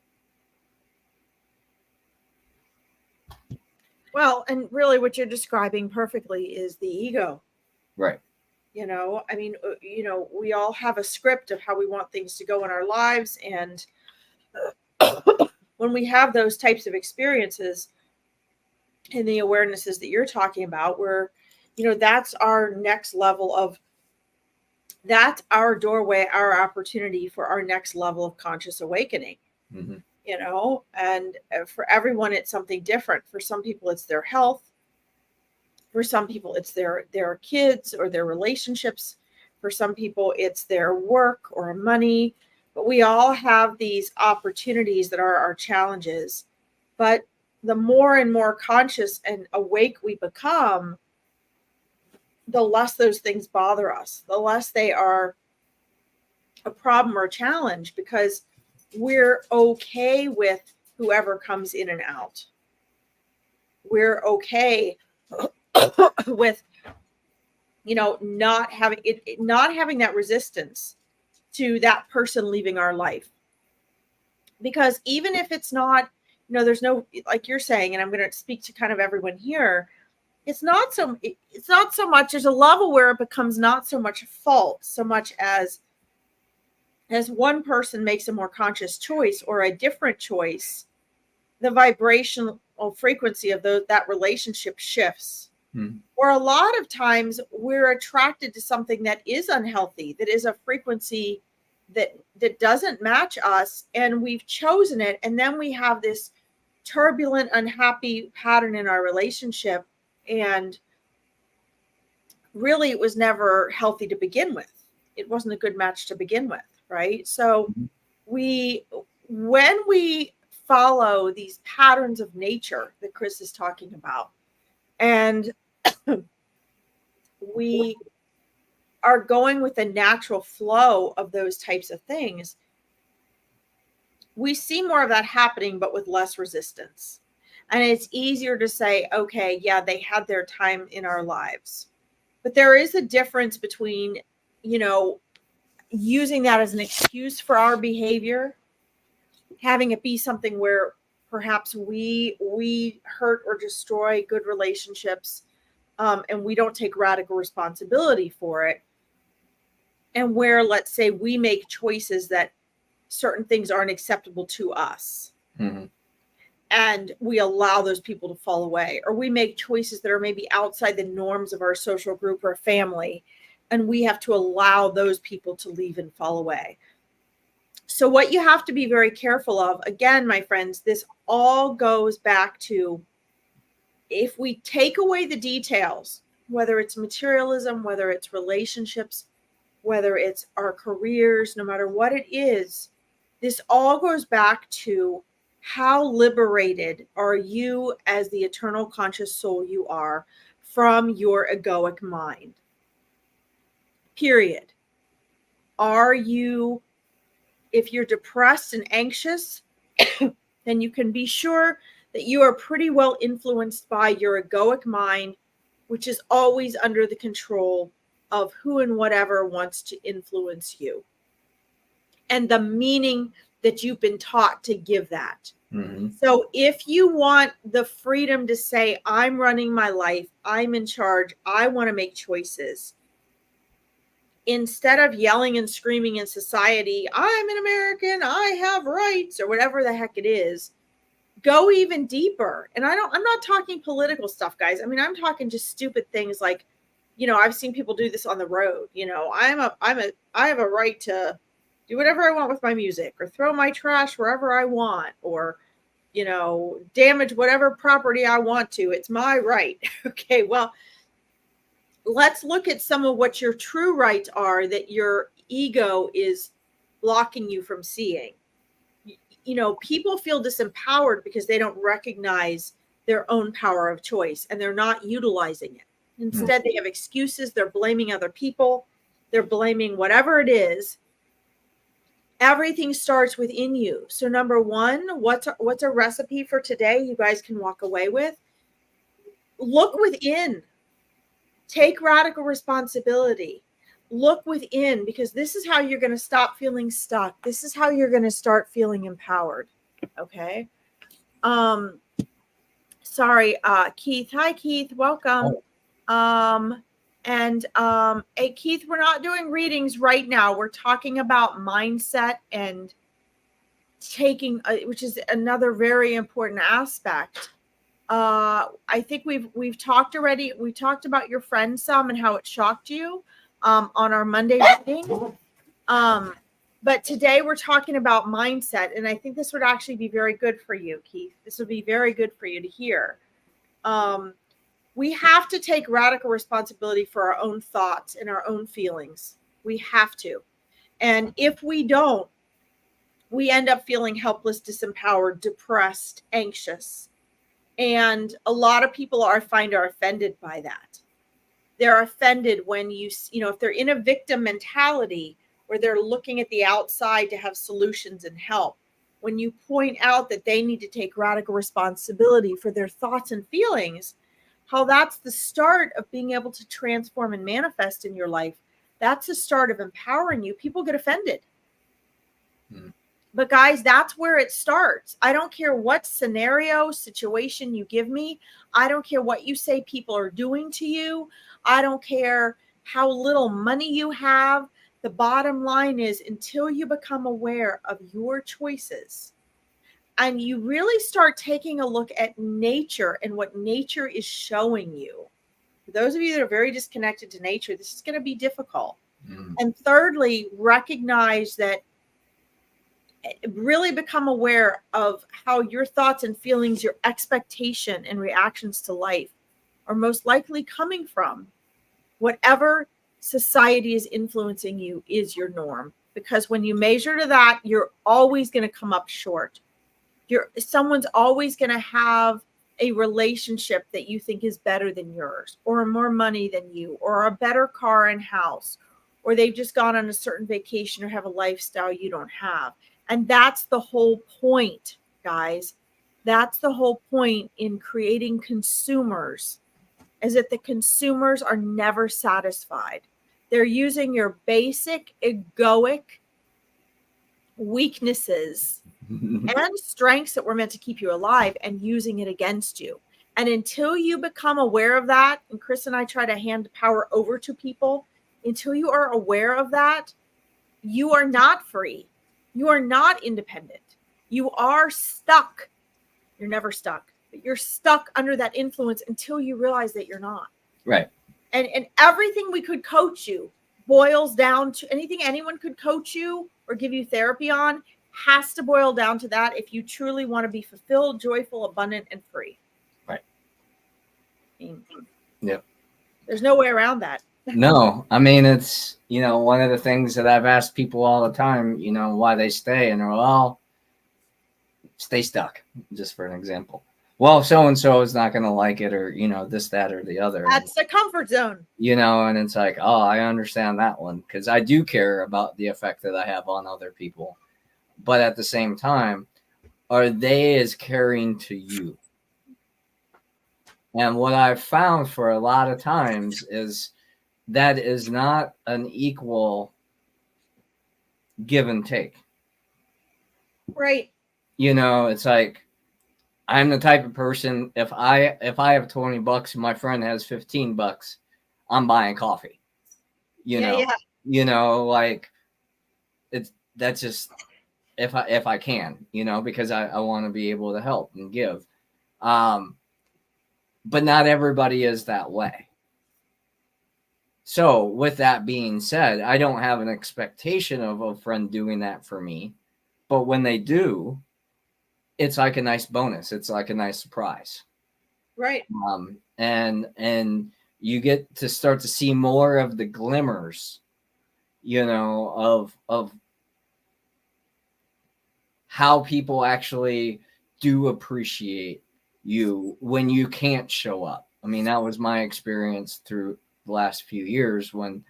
Well, and really what you're describing perfectly is the ego. Right. You know, I mean, you know, we all have a script of how we want things to go in our lives. And when we have those types of experiences and the awarenesses that you're talking about, where, you know, that's our next level of, that's our doorway, our opportunity for our next level of conscious awakening. Mm-hmm. You know, and for everyone, it's something different. For some people, it's their health. For some people, it's their kids or their relationships. For some people, it's their work or money. But we all have these opportunities that are our challenges. But the more and more conscious and awake we become, the less those things bother us, the less they are a problem or a challenge, because we're okay with whoever comes in and out. We're okay with, you know, not having that resistance to that person leaving our life. Because even if it's not, you know, there's no, like you're saying, and I'm going to speak to kind of everyone here, it's not so much, there's a level where it becomes not so much a fault, so much as one person makes a more conscious choice or a different choice, the vibrational frequency of that relationship shifts. Or a lot of times we're attracted to something that is unhealthy, that is a frequency that doesn't match us, and we've chosen it, and then we have this turbulent, unhappy pattern in our relationship, and really it was never healthy to begin with. It wasn't a good match to begin with, right? So when we follow these patterns of nature that Chris is talking about, and we are going with the natural flow of those types of things, we see more of that happening, but with less resistance. And it's easier to say, okay, yeah, they had their time in our lives. But there is a difference between, using that as an excuse for our behavior, having it be something where perhaps we hurt or destroy good relationships, and we don't take radical responsibility for it. And where, let's say, we make choices that certain things aren't acceptable to us. And we allow those people to fall away, or we make choices that are maybe outside the norms of our social group or family, and we have to allow those people to leave and fall away. So what you have to be very careful of, again, my friends, this all goes back to, if we take away the details, whether it's materialism, whether it's relationships, whether it's our careers, no matter what it is, this all goes back to, how liberated are you as the eternal conscious soul you are from your egoic mind? Period. Are you, if you're depressed and anxious, then you can be sure that you are pretty well influenced by your egoic mind, which is always under the control of who and whatever wants to influence you, and the meaning that you've been taught to give that. So if you want the freedom to say, I'm running my life, I'm in charge, I want to make choices, instead of yelling and screaming in society, I'm an American, I have rights, or whatever the heck it is, go even deeper. And I'm not talking political stuff, guys. I mean, I'm talking just stupid things like, I've seen people do this on the road. I have a right to do whatever I want with my music, or throw my trash wherever I want, or, damage whatever property I want to. It's my right. Okay, well, let's look at some of what your true rights are that your ego is blocking you from seeing. People feel disempowered because they don't recognize their own power of choice, and they're not utilizing it. Instead, they have excuses. They're blaming other people. They're blaming whatever it is. Everything starts within you. So number one, what's a recipe for today you guys can walk away with? Look within. Take radical responsibility. Look within, because this is how you're going to stop feeling stuck. This is how you're going to start feeling empowered. Okay. Sorry, Keith. Hi, Keith. Welcome. Hey, Keith, we're not doing readings right now. We're talking about mindset and taking, which is another very important aspect. I think we've talked already. We talked about your friend some and how it shocked you on our Monday reading. But today we're talking about mindset, and I think this would actually be very good for you, Keith. This would be very good for you to hear. We have to take radical responsibility for our own thoughts and our own feelings. We have to. And if we don't, we end up feeling helpless, disempowered, depressed, anxious. And a lot of people are offended by that. They're offended when if they're in a victim mentality where they're looking at the outside to have solutions and help. When you point out that they need to take radical responsibility for their thoughts and feelings, how that's the start of being able to transform and manifest in your life. That's the start of empowering you. People get offended. But guys, that's where it starts. I don't care what scenario, situation you give me. I don't care what you say people are doing to you. I don't care how little money you have. The bottom line is, until you become aware of your choices and you really start taking a look at nature and what nature is showing you. For those of you that are very disconnected to nature, this is going to be difficult. And thirdly, recognize that, really become aware of how your thoughts and feelings, your expectation and reactions to life are most likely coming from whatever society is influencing you is your norm. Because when you measure to that, you're always going to come up short. Someone's always going to have a relationship that you think is better than yours, or more money than you, or a better car and house, or they've just gone on a certain vacation or have a lifestyle you don't have. And that's the whole point, guys. That's the whole point in creating consumers, is that the consumers are never satisfied. They're using your basic egoic weaknesses and strengths that were meant to keep you alive and using it against you. And until you become aware of that, and Chris and I try to hand power over to people, until you are aware of that, you are not free. You are not independent. You are stuck. You're never stuck, but you're stuck under that influence until you realize that you're not. Right. And everything we could coach you boils down to, anything anyone could coach you or give you therapy on has to boil down to that if you truly want to be fulfilled, joyful, abundant, and free. Right. Yep. There's no way around that. No, I mean, it's, one of the things that I've asked people all the time, why they stay, and they're, well, stay stuck, just for an example. Well, so-and-so is not going to like it, or, this, that, or the other. That's the comfort zone. And it's like, oh, I understand that one, because I do care about the effect that I have on other people. But at the same time, are they as caring to you? And what I've found for a lot of times is that is not an equal give and take. Right. It's like, I'm the type of person, if I have $20 and my friend has $15, I'm buying coffee. Like, that's just, if I can, because I want to be able to help and give. But not everybody is that way. So with that being said, I don't have an expectation of a friend doing that for me, but when they do, it's like a nice bonus. It's like a nice surprise. Right. And you get to start to see more of the glimmers, of how people actually do appreciate you when you can't show up. I mean, that was my experience through the last few years when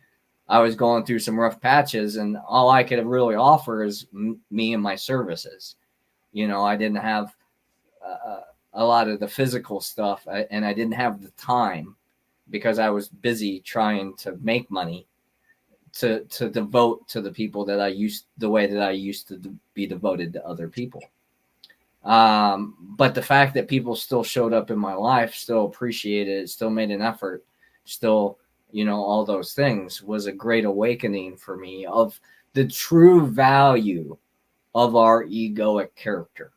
I was going through some rough patches, and all I could really offer is me and my services. I didn't have a lot of the physical stuff, and I didn't have the time because I was busy trying to make money to devote to the people that the way that I used to be devoted to other people. But the fact that people still showed up in my life, still appreciated it, still made an effort, still, all those things was a great awakening for me of the true value of our egoic character.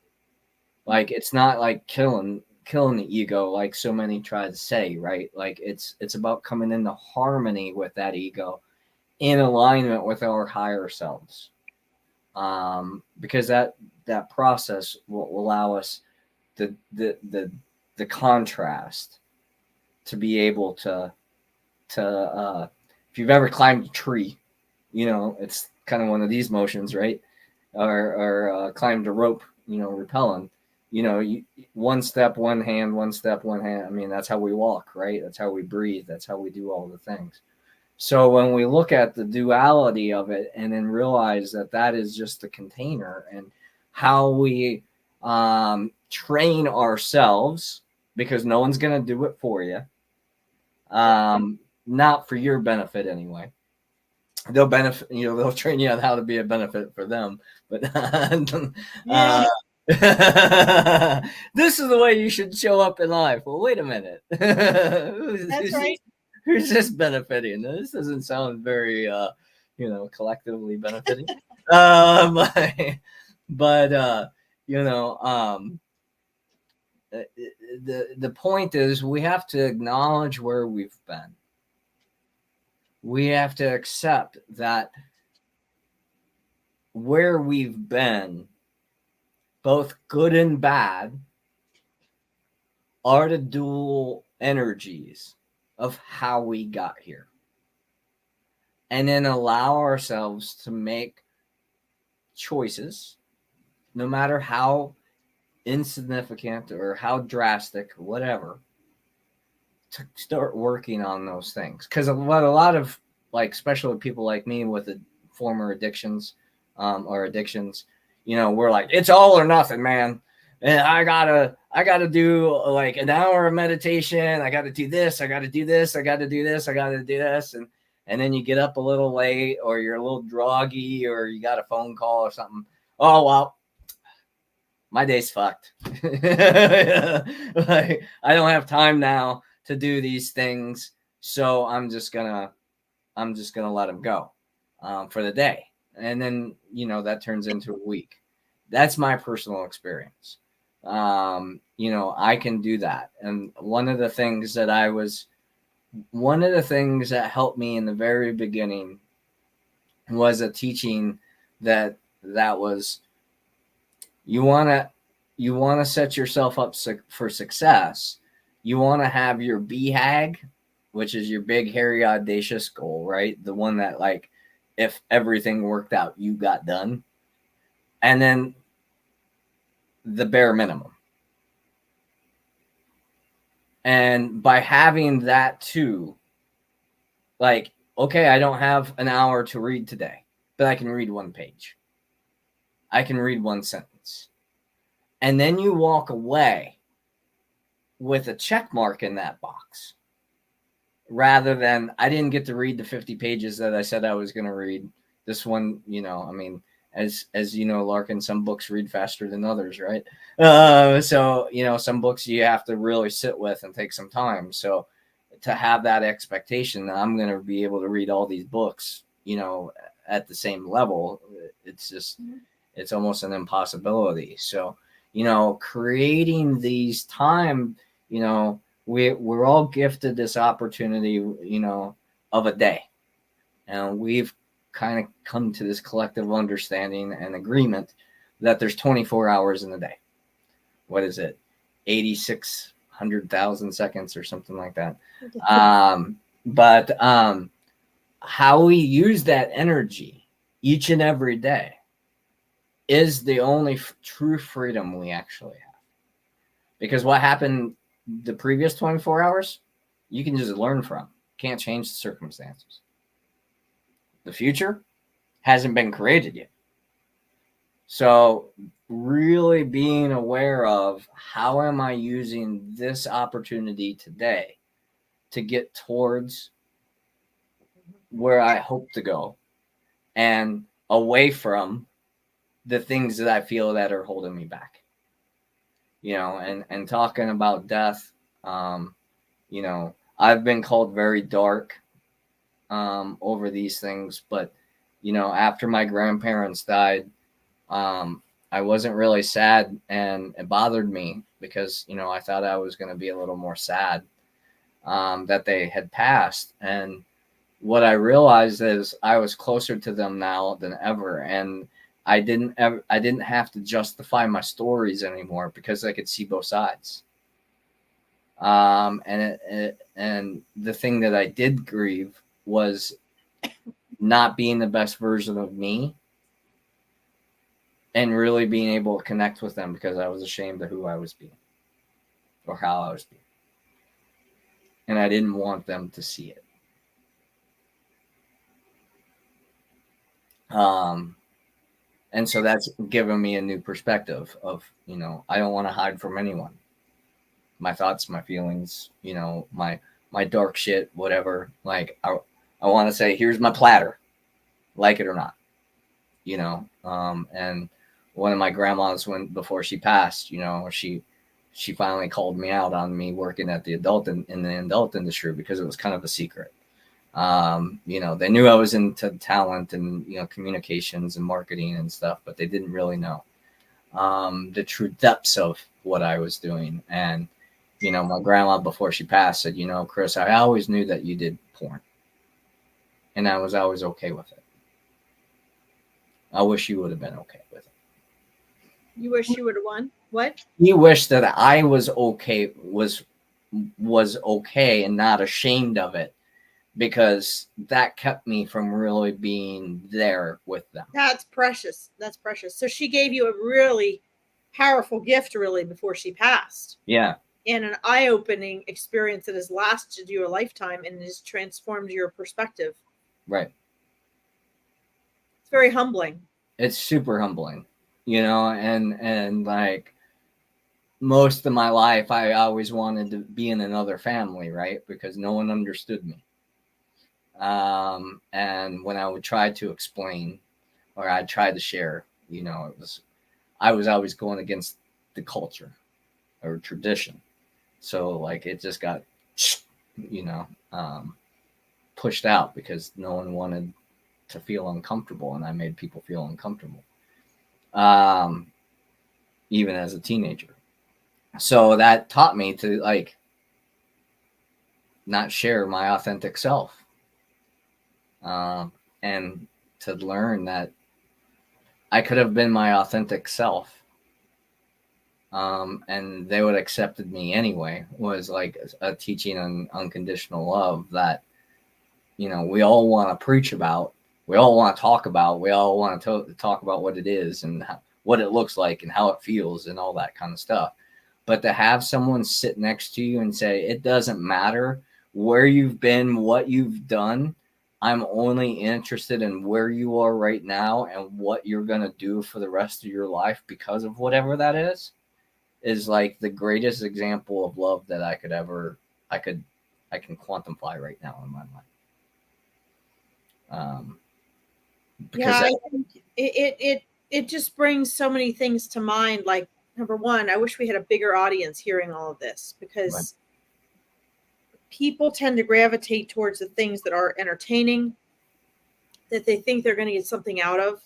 Like, it's not like killing the ego like so many try to say, right? Like, it's about coming into harmony with that ego, in alignment with our higher selves. Because that process will allow us the contrast to be able to if you've ever climbed a tree, it's kind of one of these motions, right? Or climbed a rope, rappelling, one step, one hand, one step, one hand. I mean, that's how we walk, right? That's how we breathe. That's how we do all the things. So when we look at the duality of it and then realize that is just the container, and how we train ourselves, because no one's going to do it for you, not for your benefit anyway. they'll benefit, they'll train you on how to be a benefit for them. But Yeah, this is the way you should show up in life. Well, wait a minute. that's right. Who's this benefiting? This doesn't sound very, collectively benefiting. Um, but you know, the point is we have to acknowledge where we've been. We have to accept that where we've been, both good and bad, are the dual energies of how we got here. And then allow ourselves to make choices, no matter how insignificant or how drastic, whatever, to start working on those things. Because what a lot of, like, especially people like me with the former addictions or addictions, we're like, it's all or nothing, man. And I gotta do like an hour of meditation. I gotta do this. I gotta do this. I gotta do this. I gotta do this. And then you get up a little late, or you're a little groggy, or you got a phone call or something. Oh, well, my day's fucked. Like, I don't have time now to do these things, so I'm just gonna let them go for the day. And then that turns into a week. That's my personal experience. I can do that. And one of the things that helped me in the very beginning was a teaching that was, you want to set yourself up for success. You want to have your BHAG, which is your big, hairy, audacious goal, right? The one that, like, if everything worked out, you got done. And then the bare minimum. And by having that too, like, okay, I don't have an hour to read today, but I can read one page. I can read one sentence. And then you walk away with a check mark in that box, rather than, I didn't get to read the 50 pages that I said I was going to read. This one, as you know, Larkin, some books read faster than others, right? So some books you have to really sit with and take some time. So to have that expectation that I'm going to be able to read all these books, at the same level, it's just, it's almost an impossibility. So, creating these time, we're all gifted this opportunity, of a day. And we've kind of come to this collective understanding and agreement that there's 24 hours in a day. What is it? 8,600,000 seconds or something like that. But how we use that energy each and every day is the only true freedom we actually have. Because what happened the previous 24 hours, you can just learn from. Can't change the circumstances. The future hasn't been created yet. So really being aware of, how am I using this opportunity today to get towards where I hope to go, and away from the things that I feel that are holding me back. And talking about death, I've been called very dark over these things, but after my grandparents died, I wasn't really sad, and it bothered me because I thought I was going to be a little more sad that they had passed. And what I realized is I was closer to them now than ever, and I didn't have to justify my stories anymore because I could see both sides. And the thing that I did grieve was not being the best version of me, and really being able to connect with them because I was ashamed of who I was being or how I was being. And I didn't want them to see it. And so that's given me a new perspective of, I don't want to hide from anyone. My thoughts, my feelings, my dark shit, whatever. Like, I want to say, here's my platter. like it or not, and one of my grandmas, before she passed, she finally called me out on me working at the in the adult industry, because it was kind of a secret. They knew I was into talent and, communications and marketing and stuff, but they didn't really know the true depths of what I was doing. And, my grandma, before she passed, said, Chris, I always knew that you did porn. And I was always okay with it. I wish you would have been okay with it. You wish you would have won? What? You wish that I was okay, was okay and not ashamed of it, because that kept me from really being there with them. That's precious. That's precious. So she gave you a really powerful gift, really, before she passed. Yeah. And an eye-opening experience that has lasted you a lifetime and has transformed your perspective. Right. It's very humbling. It's super humbling, and like most of my life, I always wanted to be in another family, right? Because no one understood me. And when I would try to explain, or I tried to share, I was always going against the culture or tradition. So like it just got, pushed out because no one wanted to feel uncomfortable, and I made people feel uncomfortable, even as a teenager. So that taught me to like not share my authentic self, and to learn that I could have been my authentic self, and they would have accepted me anyway. Was like a teaching on unconditional love that, we all want to preach about, we all want to talk about, we all want to talk about what it is and what it looks like and how it feels and all that kind of stuff. But to have someone sit next to you and say, it doesn't matter where you've been, what you've done, I'm only interested in where you are right now and what you're going to do for the rest of your life because of whatever that is like the greatest example of love that I can quantify right now in my mind. Yeah, I think it just brings so many things to mind. Like, number one, I wish we had a bigger audience hearing all of this, because people tend to gravitate towards the things that are entertaining, that they think they're going to get something out of.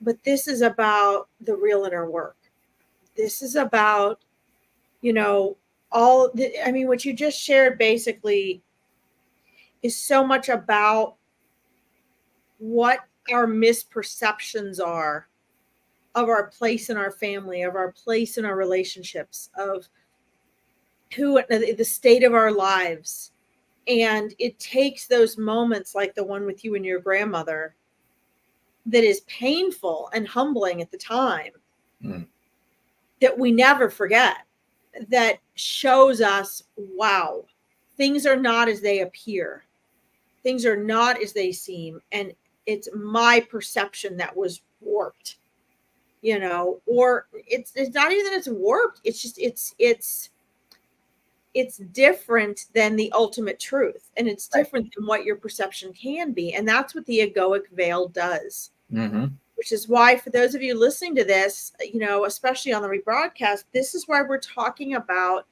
But this is about the real inner work. This is about, what you just shared basically is so much about what our misperceptions are of our place in our family, of our place in our relationships, of the state of our lives. And it takes those moments like the one with you and your grandmother that is painful and humbling at the time, that we never forget, that shows us, wow, things are not as they appear. Things are not as they seem. And it's my perception that was warped, or it's not even that it's warped. It's just, it's different than the ultimate truth, and it's different than what your perception can be. And that's what the egoic veil does. Which is why, for those of you listening to this, especially on the rebroadcast, this is why we're talking about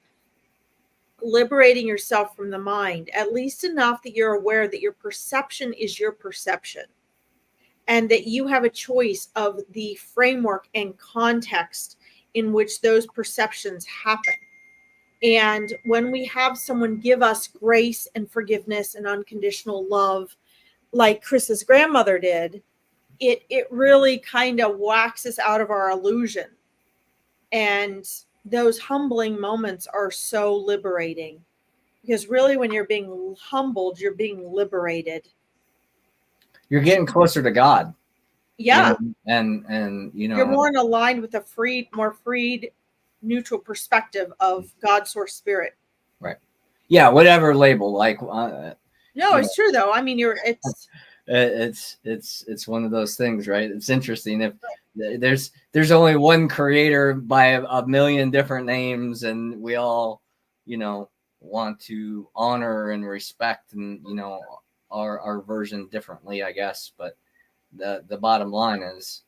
liberating yourself from the mind, at least enough that you're aware that your perception is your perception, and that you have a choice of the framework and context in which those perceptions happen. And when we have someone give us grace and forgiveness and unconditional love, like Chris's grandmother did, it really kind of whacks us out of our illusion. And those humbling moments are so liberating, because really when you're being humbled, you're being liberated. You're getting closer to God. Yeah. And you're more in aligned with a more freed, neutral perspective of God, source, spirit. Right. Yeah. Whatever label, like, no, it's true though. I mean, it's one of those things, right? It's interesting. If there's only one creator by a million different names, and we all, want to honor and respect and, our version differently, I guess. But the bottom line is,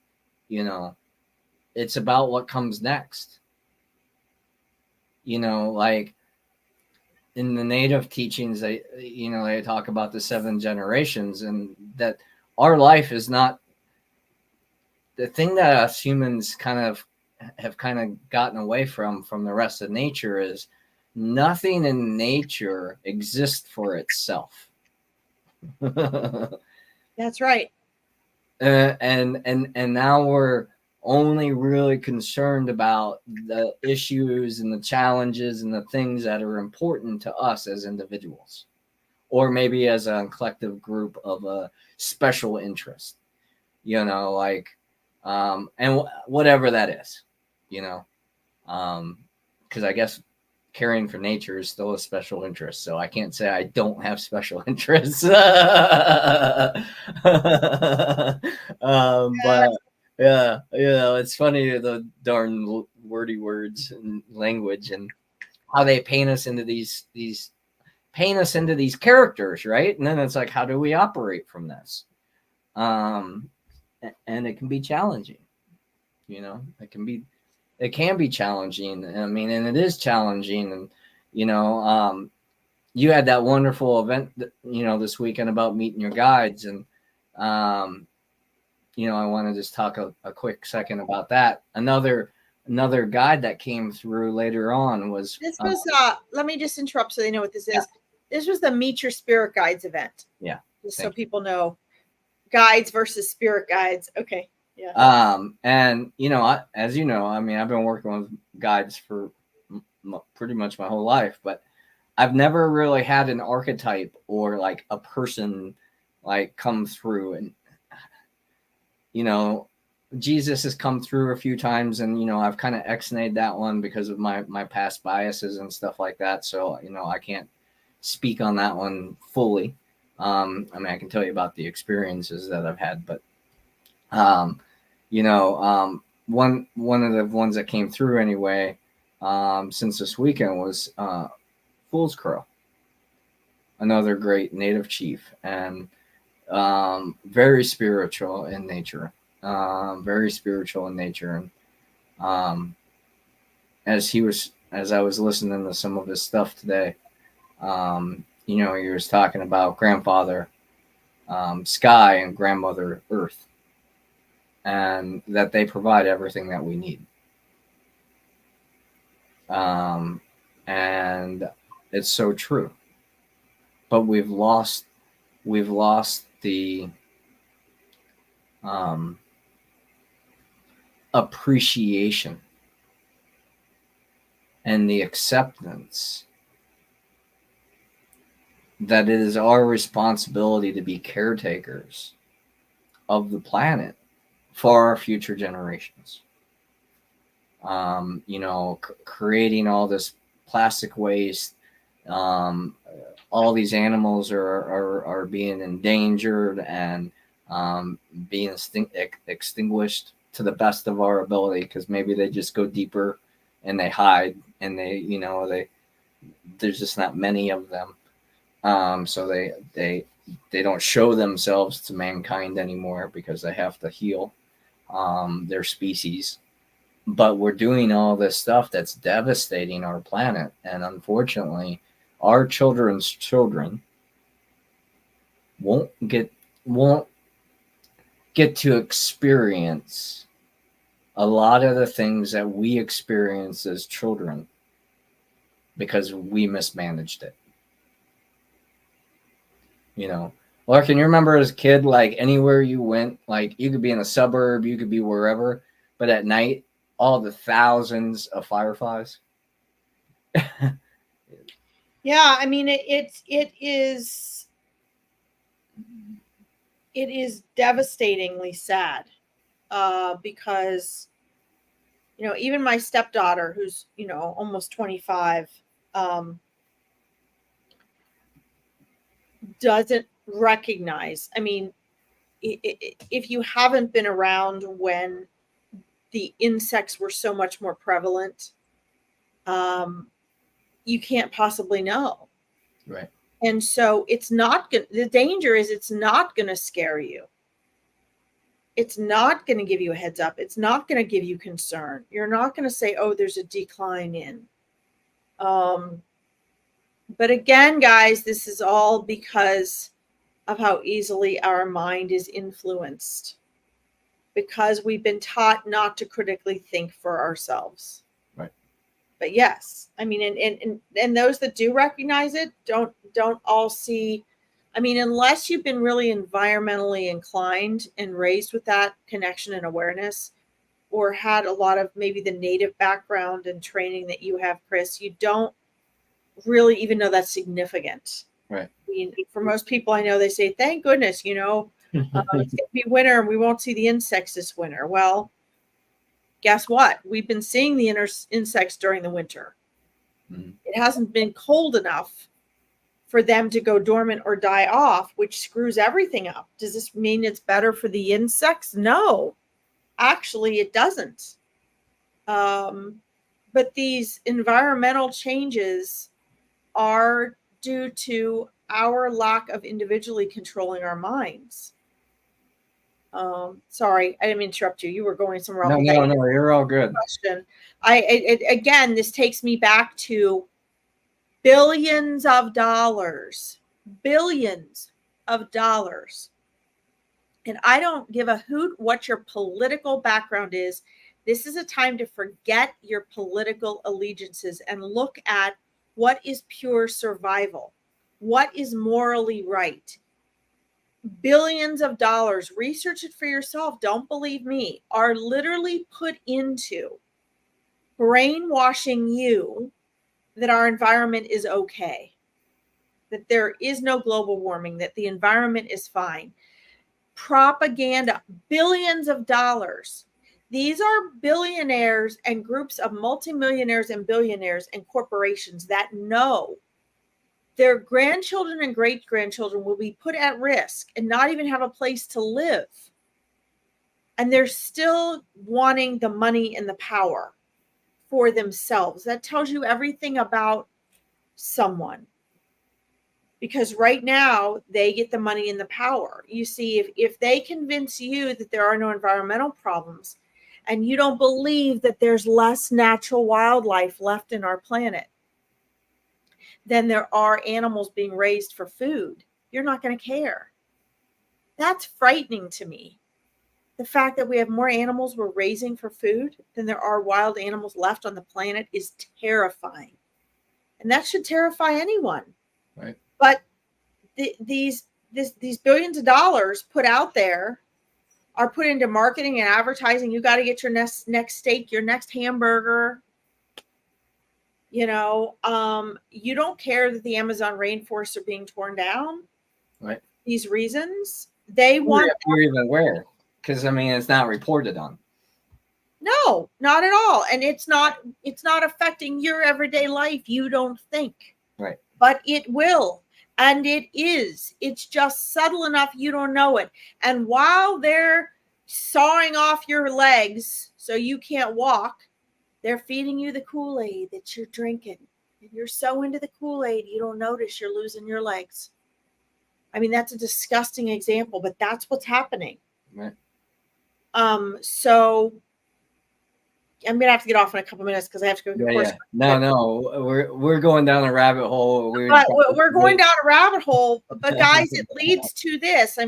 it's about what comes next. Like in the native teachings, they talk about the 7 generations, and that our life is not the thing that us humans have gotten away from the rest of nature. Is nothing in nature exists for itself. That's right. And now we're only really concerned about the issues and the challenges and the things that are important to us as individuals, or maybe as a collective group of a special interest, like, and whatever that is, because I guess caring for nature is still a special interest. So I can't say I don't have special interests. But yeah, it's funny, the darn wordy words and language and how they paint us into these characters, right? And then it's like, how do we operate from this? And it can be challenging. It can be challenging. I mean, and it is challenging. And you had that wonderful event, this weekend about meeting your guides, and I want to just talk a quick second about that. Another guide that came through later on was this was let me just interrupt so they know what this is. Yeah. This was the Meet Your Spirit Guides event. Yeah. Just so people know, guides versus spirit guides. Okay. Yeah. And as you know, I mean, I've been working with guides for pretty much my whole life, but I've never really had an archetype or like a person like come through. And Jesus has come through a few times, and I've kind of ex-nayed that one because of my past biases and stuff like that. So I can't speak on that one fully. I mean, I can tell you about the experiences that I've had, but one of the ones that came through anyway, since this weekend was Fool's Crow, another great native chief, and very spiritual in nature. And as I was listening to some of his stuff today, he was talking about grandfather Sky and grandmother Earth, and that they provide everything that we need. And it's so true. But we've lost the appreciation and the acceptance that it is our responsibility to be caretakers of the planet for our future generations. Creating all this plastic waste, all these animals are being endangered and being extinguished to the best of our ability, because maybe they just go deeper and they hide, and there's just not many of them, so they don't show themselves to mankind anymore because they have to heal their species. But we're doing all this stuff that's devastating our planet, and unfortunately our children's children won't get to experience a lot of the things that we experienced as children because we mismanaged it. Larkin, you remember as a kid, like anywhere you went, like you could be in a suburb, you could be wherever, but at night, all the thousands of fireflies. Yeah, I mean, it is devastatingly sad, because even my stepdaughter, who's almost 25, doesn't recognize. I mean, if you haven't been around when the insects were so much more prevalent, you can't possibly know. Right. And so the danger is it's not going to scare you. It's not going to give you a heads up. It's not going to give you concern. You're not going to say, oh, there's a decline in. But again, guys, this is all because of how easily our mind is influenced, because we've been taught not to critically think for ourselves. Right. But yes, I mean, and those that do recognize it don't all see. I mean, unless you've been really environmentally inclined and raised with that connection and awareness, or had a lot of maybe the native background and training that you have, Chris, you don't really even know that's significant. Right. I mean, for most people I know, they say, thank goodness, it's going to be winter and we won't see the insects this winter. Well, guess what? We've been seeing the insects during the winter. Mm-hmm. It hasn't been cold enough for them to go dormant or die off, which screws everything up. Does this mean it's better for the insects? No, actually it doesn't. But these environmental changes are due to our lack of individually controlling our minds. Sorry, I didn't mean to interrupt you. You were going somewhere else. No, you're all good. Question. Again, this takes me back to billions of dollars. And I don't give a hoot what your political background is. This is a time to forget your political allegiances and look at what is pure survival, what is morally right. Billions of dollars, research it for yourself, don't believe me, are literally put into brainwashing you that our environment is okay, that there is no global warming, that the environment is fine. Propaganda, billions of dollars. These are billionaires and groups of multimillionaires and billionaires and corporations that know their grandchildren and great-grandchildren will be put at risk and not even have a place to live. And they're still wanting the money and the power for themselves. That tells you everything about someone. Because right now, they get the money and the power. You see, if they convince you that there are no environmental problems, and you don't believe that there's less natural wildlife left in our planet than there are animals being raised for food, you're not going to care. That's frightening to me. The fact that we have more animals we're raising for food than there are wild animals left on the planet is terrifying. And that should terrify anyone. Right. But these billions of dollars put out there are put into marketing and advertising. You got to get your next steak, your next hamburger. You don't care that the Amazon rainforests are being torn down. Right. These reasons, they want. You're even aware, because it's not reported on. No, not at all, and it's not affecting your everyday life. You don't think. Right. But it will, and it is. It's just subtle enough you don't know it. And while they're sawing off your legs so you can't walk, they're feeding you the Kool-Aid that you're drinking. And you're so into the Kool-Aid, you don't notice you're losing your legs. That's a disgusting example, but that's what's happening. Right. So I'm going to have to get off in a couple minutes because I have to go to the course. Yeah. No, we're going down a rabbit hole. We're going down a rabbit hole, but guys, it leads to this.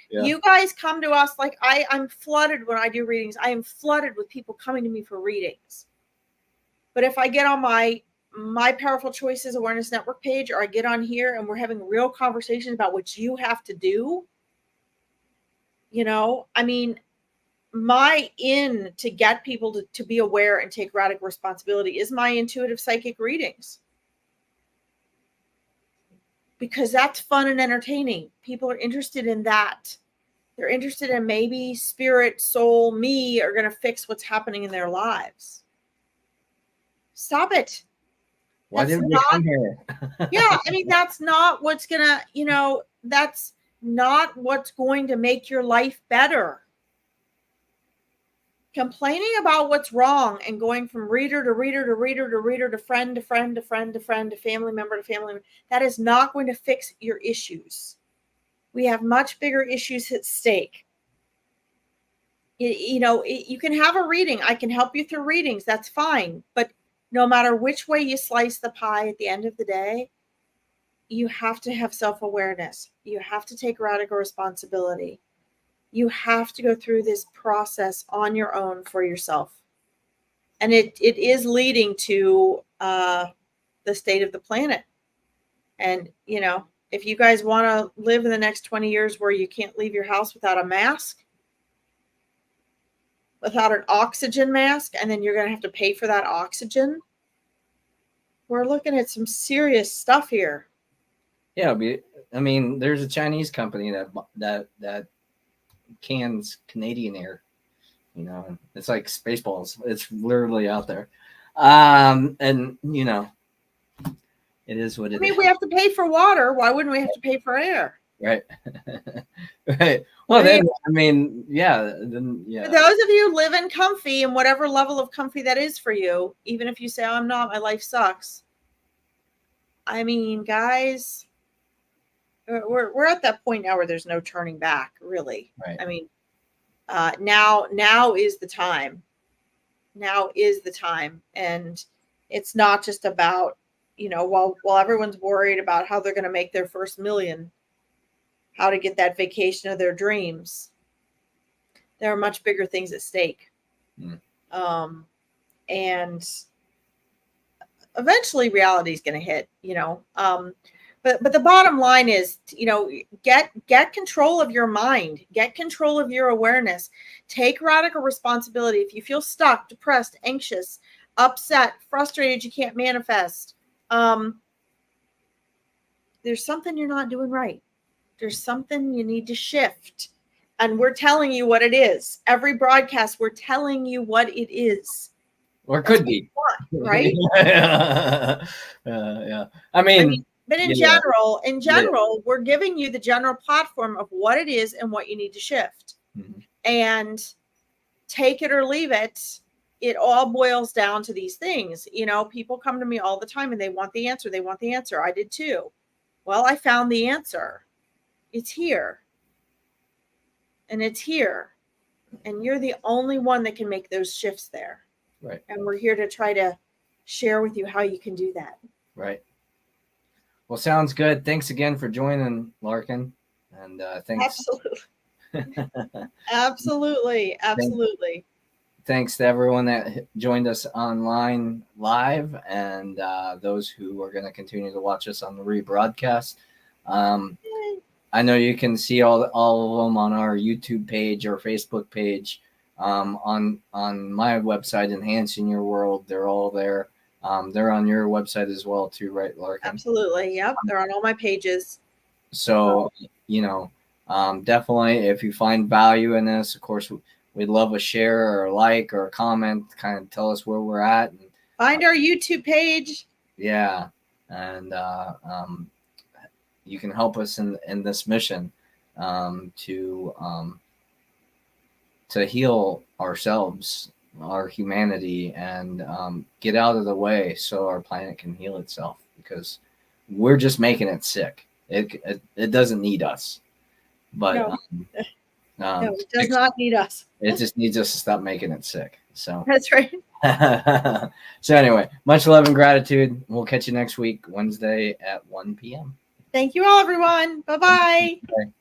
You guys come to us like I'm flooded when I do readings. I am flooded with people coming to me for readings. But if I get on my Powerful Choices Awareness Network page, or I get on here and we're having real conversations about what you have to do, my to get people to be aware and take radical responsibility is my intuitive psychic readings. Because that's fun and entertaining. People are interested in that. They're interested in maybe spirit, soul, me are going to fix what's happening in their lives. Stop it. Why didn't we come here? Yeah, that's not what's going to, that's not what's going to make your life better. Complaining about what's wrong and going from reader to reader to reader to reader to friend to friend to friend to friend to family member to family member, that is not going to fix your issues. We have much bigger issues at stake. You can have a reading. I can help you through readings. That's fine. But no matter which way you slice the pie at the end of the day, you have to have self-awareness. You have to take radical responsibility. You have to go through this process on your own for yourself. And it is leading to the state of the planet. And, if you guys want to live in the next 20 years where you can't leave your house without a mask, without an oxygen mask, and then you're going to have to pay for that oxygen, we're looking at some serious stuff here. Yeah, there's a Chinese company that cans Canadian air. It's like Spaceballs. It's literally out there. And it is what it is. We have to pay for water. Why wouldn't we have to pay for air? Right. Right. Well, yeah. For those of you living comfy and whatever level of comfy that is for you, even if you say, I'm not, my life sucks. Guys, we're at that point now where there's no turning back, really. Right. Now is the time. Now is the time. And it's not just about, while everyone's worried about how they're going to make their first million, how to get that vacation of their dreams, there are much bigger things at stake. And eventually reality is going to hit, but the bottom line is, get control of your mind, get control of your awareness, take radical responsibility. If you feel stuck, depressed, anxious, upset, frustrated, you can't manifest, there's something you're not doing right. There's something you need to shift. And we're telling you what it is. Every broadcast, we're telling you what it is. Or could be. Right? Yeah. But in general, we're giving you the general platform of what it is and what you need to shift. Mm-hmm. And take it or leave it. It all boils down to these things. People come to me all the time and they want the answer. They want the answer. I did too. Well, I found the answer. It's here. And it's here. And you're the only one that can make those shifts there. Right. And we're here to try to share with you how you can do that. Right. Well, sounds good. Thanks again for joining, Larkin. And thanks. Absolutely. Absolutely. Thanks to everyone that joined us online live and those who are going to continue to watch us on the rebroadcast. I know you can see all of them on our YouTube page or Facebook page. On my website, Enhancing Your World, they're all there. They're on your website as well too, right, Larkin? Absolutely. Yep. They're on all my pages. So, definitely if you find value in this, of course, we'd love a share or a like or a comment, kind of tell us where we're at. And, find our YouTube page. Yeah. And you can help us in this mission to heal ourselves, our humanity, and get out of the way so our planet can heal itself, because we're just making it sick. It doesn't need us, but no, it does not need us. It just needs us to stop making it sick. So that's right. So anyway, much love and gratitude. We'll catch you next week, Wednesday at 1 p.m. Thank you all, everyone. Bye-bye. Bye.